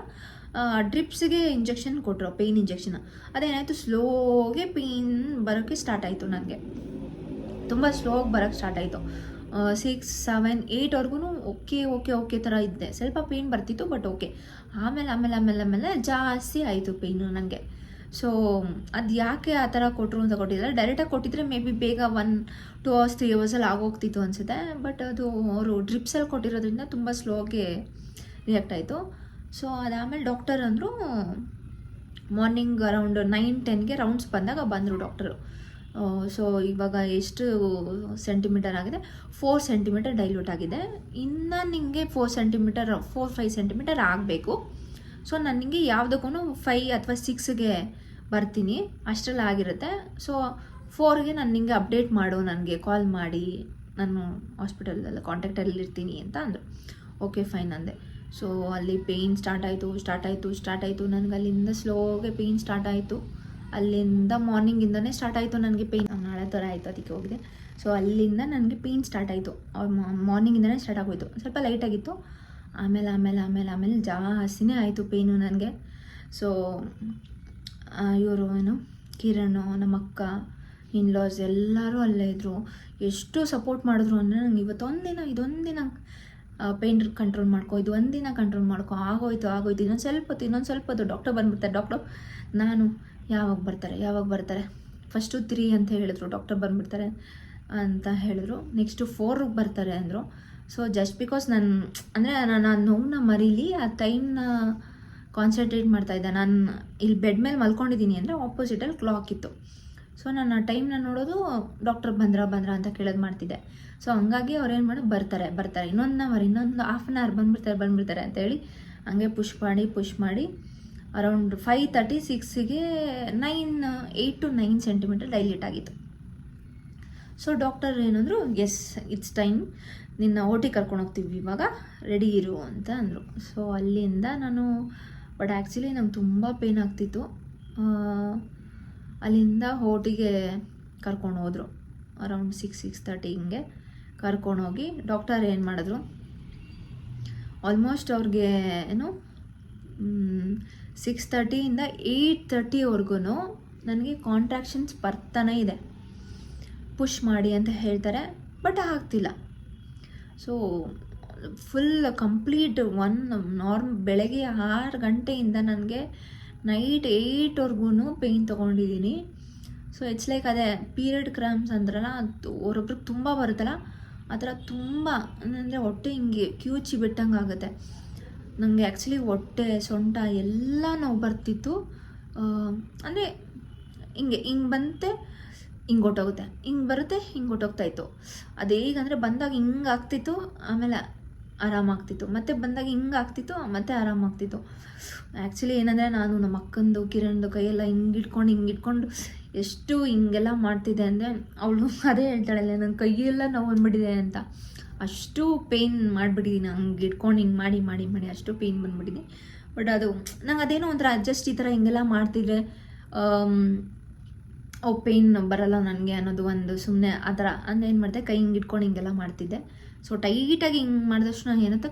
ಡ್ರಿಪ್ಸಿಗೆ ಇಂಜೆಕ್ಷನ್ ಕೊಟ್ಟರು, ಪೇಯ್ನ್ ಇಂಜೆಕ್ಷನ್. ಅದೇನಾಯಿತು, ಸ್ಲೋಗೆ ಪೇಯ್ನ್ ಬರೋಕ್ಕೆ ಸ್ಟಾರ್ಟ್ ಆಯಿತು. ನನಗೆ ತುಂಬ ಸ್ಲೋಗಿ ಬರೋಕ್ಕೆ ಸ್ಟಾರ್ಟ್ ಆಯಿತು. 6, 7, 8ವರೆಗೂ ಓಕೆ ಥರ ಇದ್ದೆ. ಸ್ವಲ್ಪ ಪೇಯ್ನ್ ಬರ್ತಿತ್ತು, ಬಟ್ ಓಕೆ. ಆಮೇಲೆ ಜಾಸ್ತಿ ಆಯಿತು ಪೇಯ್ನು ನನಗೆ. ಸೊ ಅದು ಯಾಕೆ ಆ ಥರ ಕೊಟ್ಟರು ಅಂತ ಗೊತ್ತಿಲ್ಲ. ಡೈರೆಕ್ಟಾಗಿ ಕೊಟ್ಟಿದ್ರೆ ಮೇ ಬಿ ಬೇಗ 1-2 hours 3 hours ಆಗೋಗ್ತಿತ್ತು ಅನಿಸುತ್ತೆ. ಬಟ್ ಅದು ಅವರು ಡ್ರಿಪ್ಸಲ್ಲಿ ಕೊಟ್ಟಿರೋದ್ರಿಂದ ತುಂಬ ಸ್ಲೋಗೆ ರಿಯಾಕ್ಟ್ ಆಯಿತು. ಸೊ ಅದಾದಮೇಲೆ ಡಾಕ್ಟರ್ ಅಂದರು, ಮಾರ್ನಿಂಗ್ ಅರೌಂಡ್ 9-10 ರೌಂಡ್ಸ್ ಬಂದರು ಡಾಕ್ಟರು. ಸೊ ಇವಾಗ ಎಷ್ಟು ಸೆಂಟಿಮೀಟರ್ ಆಗಿದೆ, 4 centimeter ಡೈಲ್ಯೂಟ್ ಆಗಿದೆ. ಇನ್ನು ನಿಮಗೆ 4-5 centimeter ಆಗಬೇಕು. ಸೊ ನನಗೆ ಯಾವುದಕ್ಕೂ 5 ಅಥವಾ 6 ಬರ್ತೀನಿ, ಅಷ್ಟರಲ್ಲಿ ಆಗಿರುತ್ತೆ. ಸೊ 4 ನಾನು ನಿಮಗೆ ಅಪ್ಡೇಟ್ ಮಾಡು, ನನಗೆ ಕಾಲ್ ಮಾಡಿ, ನಾನು ಹಾಸ್ಪಿಟಲಲ್ಲಿ ಕಾಂಟ್ಯಾಕ್ಟಲ್ಲಿ ಇರ್ತೀನಿ ಅಂತ ಅಂದರು. ಓಕೆ ಫೈನ್ ಅಂದೆ. ಸೊ ಅಲ್ಲಿ ಪೇಯ್ನ್ ಸ್ಟಾರ್ಟ್ ಆಯಿತು. ನನಗೆ ಅಲ್ಲಿಂದ ಸ್ಲೋಗೆ ಪೇಯ್ನ್ ಸ್ಟಾರ್ಟ್ ಆಯಿತು. ಅಲ್ಲಿಂದ ಮಾರ್ನಿಂಗಿಂದನೇ ಸ್ಟಾರ್ಟ್ ಆಯಿತು ನನಗೆ ಪೇಯ್ನ್. ನಾಳೆ ಥರ ಆಯಿತು, ಅದಕ್ಕೆ ಹೋಗಿದೆ. ಸೊ ಅಲ್ಲಿಂದ ನನಗೆ ಪೇಯ್ನ್ ಸ್ಟಾರ್ಟ್ ಆಯಿತು. ಮಾರ್ನಿಂಗಿಂದನೇ ಸ್ಟಾರ್ಟ್ ಆಗೋಯಿತು. ಸ್ವಲ್ಪ ಲೈಟಾಗಿತ್ತು, ಆಮೇಲೆ ಜಾಸ್ತಿನೇ ಆಯಿತು ಪೇಯ್ನು ನನಗೆ. ಸೊ ಇವರು ಕಿರಣ್, ನಮ್ಮ ಅಕ್ಕ, ಇನ್ಲಾಸ್ ಎಲ್ಲರೂ ಅಲ್ಲೇ ಇದ್ದರು. ಎಷ್ಟು ಸಪೋರ್ಟ್ ಮಾಡಿದ್ರು ಅಂದರೆ, ನಂಗೆ ಇದೊಂದಿನ ಪೇಯ್ನ್ ಕಂಟ್ರೋಲ್ ಮಾಡ್ಕೊ, ಇದು ಒಂದಿನ ಕಂಟ್ರೋಲ್ ಮಾಡ್ಕೊ, ಆಗೋಯ್ತು ಇನ್ನೊಂದು ಸ್ವಲ್ಪ ಹೊತ್ತು ಡಾಕ್ಟರ್ ಬಂದುಬಿಡ್ತಾರೆ. ನಾನು ಯಾವಾಗ ಬರ್ತಾರೆ, ಫಸ್ಟು 3 ಅಂತ ಹೇಳಿದ್ರು, ಡಾಕ್ಟರ್ ಬಂದುಬಿಡ್ತಾರೆ ಅಂತ ಹೇಳಿದ್ರು. ನೆಕ್ಸ್ಟು 4 ಬರ್ತಾರೆ ಅಂದರು. ಸೊ ಜಸ್ಟ್ ಬಿಕಾಸ್ ನಾನು ನೋವನ್ನ ಮರೀಲಿ, ಆ ಟೈಮ್ನ ಕಾನ್ಸಂಟ್ರೇಟ್ ಮಾಡ್ತಾಯಿದ್ದೆ. ನಾನು ಇಲ್ಲಿ ಬೆಡ್ ಮೇಲೆ ಮಲ್ಕೊಂಡಿದ್ದೀನಿ ಅಂದರೆ ಆಪೋಸಿಟಲ್ಲಿ ಕ್ಲಾಕ್ ಇತ್ತು. ಸೊ ನಾನು ಆ ಟೈಮ್ನ ನೋಡೋದು, ಡಾಕ್ಟರ್ ಬಂದ್ರ ಅಂತ ಕೇಳೋದು ಮಾಡ್ತಿದ್ದೆ. ಸೊ ಹಂಗಾಗಿ ಅವ್ರು ಏನು ಮಾಡೋದು, ಬರ್ತಾರೆ ಇನ್ನೊಂದು ಹಾಫ್ ಆನ್ ಅವರ್ ಬಂದ್ಬಿಡ್ತಾರೆ ಅಂತೇಳಿ ಹಂಗೆ ಪುಷ್ ಮಾಡಿ ಅರೌಂಡ್ 5:30 6ಗೆ 8 to 9 ಸೆಂಟಿಮೀಟರ್ ಡೈಲೇಟ್ ಆಗಿತ್ತು. ಸೊ ಡಾಕ್ಟರ್ ಏನಂದರು, ಎಸ್ ಇಟ್ಸ್ ಟೈಮ್, ನಿನ್ನ OT ಕರ್ಕೊಂಡು ಹೋಗ್ತೀವಿ, ಇವಾಗ ರೆಡಿ ಇರು ಅಂತ ಅಂದರು. ಸೊ ಅಲ್ಲಿಂದ ನಾನು ಬಟ್ ಆ್ಯಕ್ಚುಲಿ ನಂಗೆ ತುಂಬ ಪೇನ್ ಆಗ್ತಿತ್ತು. ಅಲ್ಲಿಂದ OTಗೆ ಕರ್ಕೊಂಡು ಹೋದರು. ಅರೌಂಡ್ 6:30 ಹಿಂಗೆ ಕರ್ಕೊಂಡೋಗಿ ಡಾಕ್ಟರ್ ಏನು ಮಾಡಿದ್ರು, ಆಲ್ಮೋಸ್ಟ್ ಅವ್ರಿಗೆ ಏನು 6:30ಇಂದ 8:30ವರೆಗೂ ನನಗೆ ಕಾಂಟ್ರಾಕ್ಷನ್ಸ್ ಬರ್ತಾನೇ ಇದೆ. ಪುಷ್ ಮಾಡಿ ಅಂತ ಹೇಳ್ತಾರೆ, ಬಟ್ ಆಗ್ತಿಲ್ಲ. ಸೊ ಫುಲ್ ಕಂಪ್ಲೀಟ್ ಬೆಳಗ್ಗೆ 6 ಗಂಟೆಯಿಂದ ನನಗೆ ನೈಟ್ 8ವರೆಗೂ ಪೇಯ್ನ್ ತೊಗೊಂಡಿದ್ದೀನಿ. ಸೊ ಇಟ್ಸ್ ಲೈಕ್ ಅದೇ ಪೀರಿಯಡ್ ಕ್ರಾಂಪ್ಸ್ ಅಂದ್ರಲ್ಲ, ಅದು ಅವರೊಬ್ರಿಗೆ ತುಂಬ ಬರುತ್ತಲ್ಲ, ಆ ಥರ ತುಂಬ ಅಂದರೆ ಹೊಟ್ಟೆ ಹಿಂಗೆ ಕ್ಯೂಚಿ ಬಿಟ್ಟಂಗೆ ಆಗುತ್ತೆ. ನನಗೆ ಆ್ಯಕ್ಚುಲಿ ಹೊಟ್ಟೆ ಸೊಂಟ ಎಲ್ಲ ನೋವು ಬರ್ತಿತ್ತು. ಅಂದರೆ ಹಿಂಗೆ ಬಂತೆ ಹಿಂಗೆ ಹೊಟ್ಟೋಗುತ್ತೆ, ಹಿಂಗೆ ಬರುತ್ತೆ ಹಿಂಗೆ ಹೊಟ್ಟೋಗ್ತಾಯಿತ್ತು. ಅದು ಹೇಗಂದರೆ ಬಂದಾಗ ಹಿಂಗೆ ಆಗ್ತಿತ್ತು, ಆಮೇಲೆ ಆರಾಮಾಗ್ತಿತ್ತು, ಮತ್ತು ಬಂದಾಗ ಹಿಂಗೆ ಆಗ್ತಿತ್ತು, ಮತ್ತು ಆರಾಮಾಗ್ತಿತ್ತು. ಆ್ಯಕ್ಚುಲಿ ಏನಂದರೆ ನಾನು ನಮ್ಮ ಅಕ್ಕಂದು ಕಿರಣ್ದು ಕೈಯೆಲ್ಲ ಹಿಂಗಿಟ್ಕೊಂಡು ಎಷ್ಟು ಹಿಂಗೆಲ್ಲ ಮಾಡ್ತಿದ್ದೆ ಅಂದರೆ, ಅವಳು ಅದೇ ಹೇಳ್ತಾಳಲ್ಲ, ನನ್ನ ಕೈಯೆಲ್ಲ ನೋವು ಬಂದ್ಬಿಟ್ಟಿದೆ ಅಂತ. ಅಷ್ಟು ಪೇಯ್ನ್ ಮಾಡಿಬಿಟ್ಟಿದ್ದೀನಿ, ಹಂಗೆ ಇಟ್ಕೊಂಡು ಹಿಂಗೆ ಮಾಡಿ ಅಷ್ಟು ಪೇಯ್ನ್ ಬಂದುಬಿಟ್ಟಿದೆ. ಬಟ್ ಅದು ನಂಗೆ ಅದೇನೋ ಒಂಥರ ಜಸ್ಟ್ ಈ ಥರ ಹಿಂಗೆಲ್ಲ ಮಾಡ್ತಿದ್ರೆ ಪೇಯ್ನ್ ಬರಲ್ಲ ನನಗೆ ಅನ್ನೋದು ಒಂದು ಸುಮ್ಮನೆ ಆ ಥರ ಅಂದರೆ ಏನು ಮಾಡಿದೆ, ಕೈ ಹಿಂಗೆ ಇಟ್ಕೊಂಡು ಹಿಂಗೆಲ್ಲ ಮಾಡ್ತಿದ್ದೆ. ಸೊ ಟೈಟಾಗಿ ಹಿಂಗೆ ಮಾಡಿದಷ್ಟು ನಾನು ಏನಂತ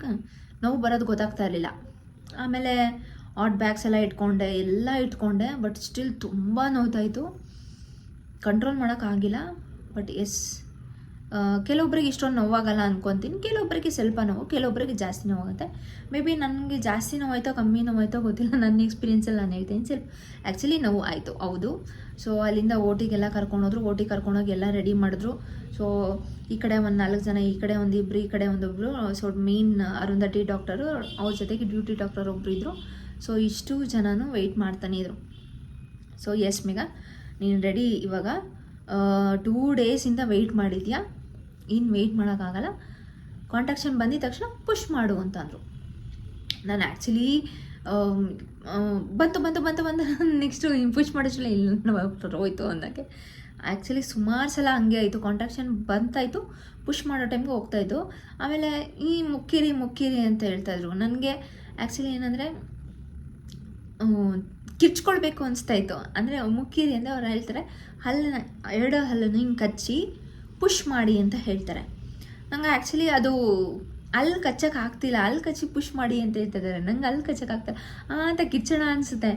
ನೋವು ಬರೋದು ಗೊತ್ತಾಗ್ತಾ ಇರಲಿಲ್ಲ. ಆಮೇಲೆ ಹಾಟ್ ಬ್ಯಾಗ್ಸ್ ಎಲ್ಲ ಇಟ್ಕೊಂಡೆ, ಬಟ್ ಸ್ಟಿಲ್ ತುಂಬ ನೋವ್ತಾಯಿತ್ತು, ಕಂಟ್ರೋಲ್ ಮಾಡೋಕ್ಕಾಗಿಲ್ಲ. ಬಟ್ ಎಸ್, ಕೆಲವೊಬ್ಬರಿಗೆ ಇಷ್ಟೊಂದು ನೋವಾಗಲ್ಲ ಅಂದ್ಕೊತೀನಿ, ಕೆಲವೊಬ್ಬರಿಗೆ ಸ್ವಲ್ಪ ನೋವು, ಕೆಲವೊಬ್ಬರಿಗೆ ಜಾಸ್ತಿ ನೋವಾಗುತ್ತೆ. ಮೇ ಬಿ ನನಗೆ ಜಾಸ್ತಿ ನೋವಾಯ್ತೋ ಕಮ್ಮಿ ನೋವಾಯ್ತೋ ಗೊತ್ತಿಲ್ಲ, ನನ್ನ ಎಕ್ಸ್ಪೀರಿಯೆನ್ಸಲ್ಲಿ ನಾನು ಹೇಳ್ತೀನಿ. ಆ್ಯಕ್ಚುಲಿ ನೋವು ಆಯಿತು, ಹೌದು. ಸೊ ಅಲ್ಲಿಂದ OTಗೆಲ್ಲ ಕರ್ಕೊಂಡೋದ್ರು. OT ಕರ್ಕೊಂಡೋಗಿ ಎಲ್ಲ ರೆಡಿ ಮಾಡಿದ್ರು. ಸೊ ಈ ಕಡೆ ಒಂದು 4 ಜನ, ಈ ಕಡೆ ಒಂದು ಇಬ್ಬರು, ಈ ಕಡೆ ಒಂದೊಬ್ಬರು. ಸೊ ಮೇನ್ ಅರುಂಧತಿ ಡಾಕ್ಟರು, ಅವ್ರ ಜೊತೆಗೆ ಡ್ಯೂಟಿ ಡಾಕ್ಟರ್ ಒಬ್ಬರು ಇದ್ದರು. ಸೊ ಇಷ್ಟು ಜನನೂ ವೆಯ್ಟ್ ಮಾಡ್ತಾನೆ ಇದ್ರು. ಸೊ ಎಸ್ ಮೇಘ, ನೀನು ರೆಡಿ, ಇವಾಗ 2 ಡೇಸಿಂದ ವೆಯ್ಟ್ ಮಾಡಿದ್ಯಾ, ಇನ್ನು ವೆಯ್ಟ್ ಮಾಡೋಕ್ಕಾಗಲ್ಲ, ಕಾಂಟ್ರಾಕ್ಷನ್ ಬಂದಿದ ತಕ್ಷಣ ಪುಷ್ ಮಾಡು ಅಂತಂದರು. ನಾನು ಆ್ಯಕ್ಚುಲಿ ಬಂತು ನೆಕ್ಸ್ಟು ಪುಷ್ ಮಾಡಿಸ್ಲಿಲ್ಲ, ಇಲ್ಲ ಹೋಯ್ತು ಅನ್ನೋಕ್ಕೆ. ಆ್ಯಕ್ಚುಲಿ ಸುಮಾರು ಸಲ ಹಂಗೆ ಆಯಿತು, ಕಾಂಟ್ರಾಕ್ಷನ್ ಬಂತಾಯಿತು, ಪುಷ್ ಮಾಡೋ ಟೈಮ್ಗೆ ಹೋಗ್ತಾಯಿತ್ತು. ಆಮೇಲೆ ಈ ಮುಕ್ಕಿರಿ ಅಂತ ಹೇಳ್ತಾಯಿದ್ರು. ನನಗೆ ಆ್ಯಕ್ಚುಲಿ ಏನಂದರೆ ಕಿರ್ಚ್ಕೊಳ್ಬೇಕು ಅನಿಸ್ತಾಯಿತ್ತು. ಅಂದರೆ ಮುಕ್ಕಿರಿ ಅಂದರೆ ಅವ್ರು ಹೇಳ್ತಾರೆ, ಎರಡು ಹಲ್ಲನ್ನು ಹಿಂಗೆ ಕಚ್ಚಿ ಪುಷ್ ಮಾಡಿ ಅಂತ ಹೇಳ್ತಾರೆ. ನಂಗೆ ಆ್ಯಕ್ಚುಲಿ ಅದು ಅಲ್ಲಿ ಕಚ್ಚಕ್ಕೆ ಆಗ್ತಿಲ್ಲ, ಅಲ್ಲಿ ಕಚ್ಚಿ ಪುಷ್ ಮಾಡಿ ಅಂತ ಹೇಳ್ತಿದ್ದಾರೆ. ನಂಗೆ ಅಲ್ಲಿ ಕಚ್ಚಕ್ಕೆ ಆಗ್ತಿಲ್ಲ ಅಂತ ಕಿರ್ಚೋಣ ಅನಿಸುತ್ತೆ.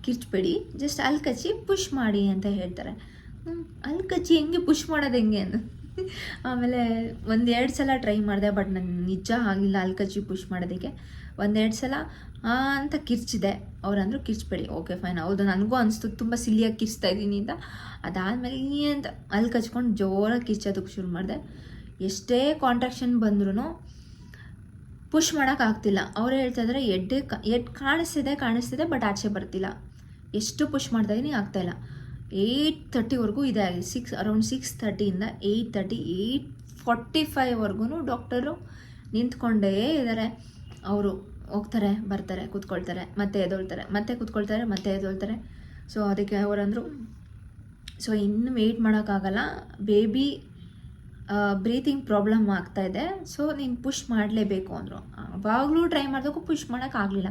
ಕಿರ್ಚ್ಬೇಡಿ, ಜಸ್ಟ್ ಅಲ್ಲಿ ಕಚ್ಚಿ ಪುಷ್ ಮಾಡಿ ಅಂತ ಹೇಳ್ತಾರೆ. ಅಲ್ಲಿ ಕಚ್ಚಿ ಹೆಂಗೆ ಪುಷ್ ಮಾಡೋದು ಹೆಂಗೆ ಅಂತ ಆಮೇಲೆ 1-2 ಸಲ ಟ್ರೈ ಮಾಡಿದೆ, ಬಟ್ ನನಗೆ ನಿಜ ಆಗಲಿಲ್ಲ ಅಲ್ಲಿ ಕಚ್ಚಿ ಪುಷ್ ಮಾಡೋದಕ್ಕೆ. 1-2 ಸಲ ಅಂತ ಕಿರ್ಚಿದೆ. ಅವ್ರಂದ್ರು ಕಿರ್ಚ್ಬೇಡಿ, ಓಕೆ ಫೈನ್, ಹೌದು ನನಗೂ ಅನಿಸ್ತು ತುಂಬ ಸಿಲಿಯಾಗಿ ಕಿರ್ಚ್ತಾ ಇದ್ದೀನಿ ಅಂತ. ಅದಾದಮೇಲೆ ಅಂತ ಅಲ್ಲಿ ಕಚ್ಕೊಂಡು ಜೋರಾಗಿ ಕಿರ್ಚೋದಕ್ಕೆ ಶುರು ಮಾಡಿದೆ. ಎಷ್ಟೇ ಕಾಂಟ್ರಾಕ್ಷನ್ ಬಂದ್ರೂ ಪುಷ್ ಮಾಡೋಕ್ಕಾಗ್ತಿಲ್ಲ. ಅವರೇ ಹೇಳ್ತಾಯಿದ್ರೆ ಎಡ್ ಕಾಣಿಸ್ತಿದೆ ಬಟ್ ಆಚೆ ಬರ್ತಿಲ್ಲ. ಎಷ್ಟು ಪುಷ್ ಮಾಡ್ತಾಯಿದ್ದೀನಿ ಆಗ್ತಾಯಿಲ್ಲ. 8:30ವರೆಗೂ ಇದೆ ಆಗಿದೆ. ಅರೌಂಡ್ 6:30ಇಂದ 8:30 8:45ವರೆಗೂ ಡಾಕ್ಟರು ನಿಂತ್ಕೊಂಡೇ ಇದ್ದಾರೆ. ಅವರು ಹೋಗ್ತಾರೆ, ಬರ್ತಾರೆ, ಕೂತ್ಕೊಳ್ತಾರೆ, ಮತ್ತೆ ಎದ್ದೊಳ್ತಾರೆ, ಮತ್ತೆ ಕೂತ್ಕೊಳ್ತಾರೆ, ಮತ್ತೆ ಎದ್ದೊಳ್ತಾರೆ. ಸೊ ಅದಕ್ಕೆ ಅವರಂದರು, ಸೊ ಇನ್ನು ವೆಯ್ಟ್ ಮಾಡೋಕ್ಕಾಗಲ್ಲ, ಬೇಬಿ ಬ್ರೀತಿಂಗ್ ಪ್ರಾಬ್ಲಮ್ ಆಗ್ತಾಯಿದೆ, ಸೊ ನೀನು ಪುಷ್ ಮಾಡಲೇಬೇಕು ಅಂದರು. ಆವಾಗಲೂ ಟ್ರೈ ಮಾಡಿದಕ್ಕೂ ಪುಷ್ ಮಾಡೋಕ್ಕಾಗಲಿಲ್ಲ.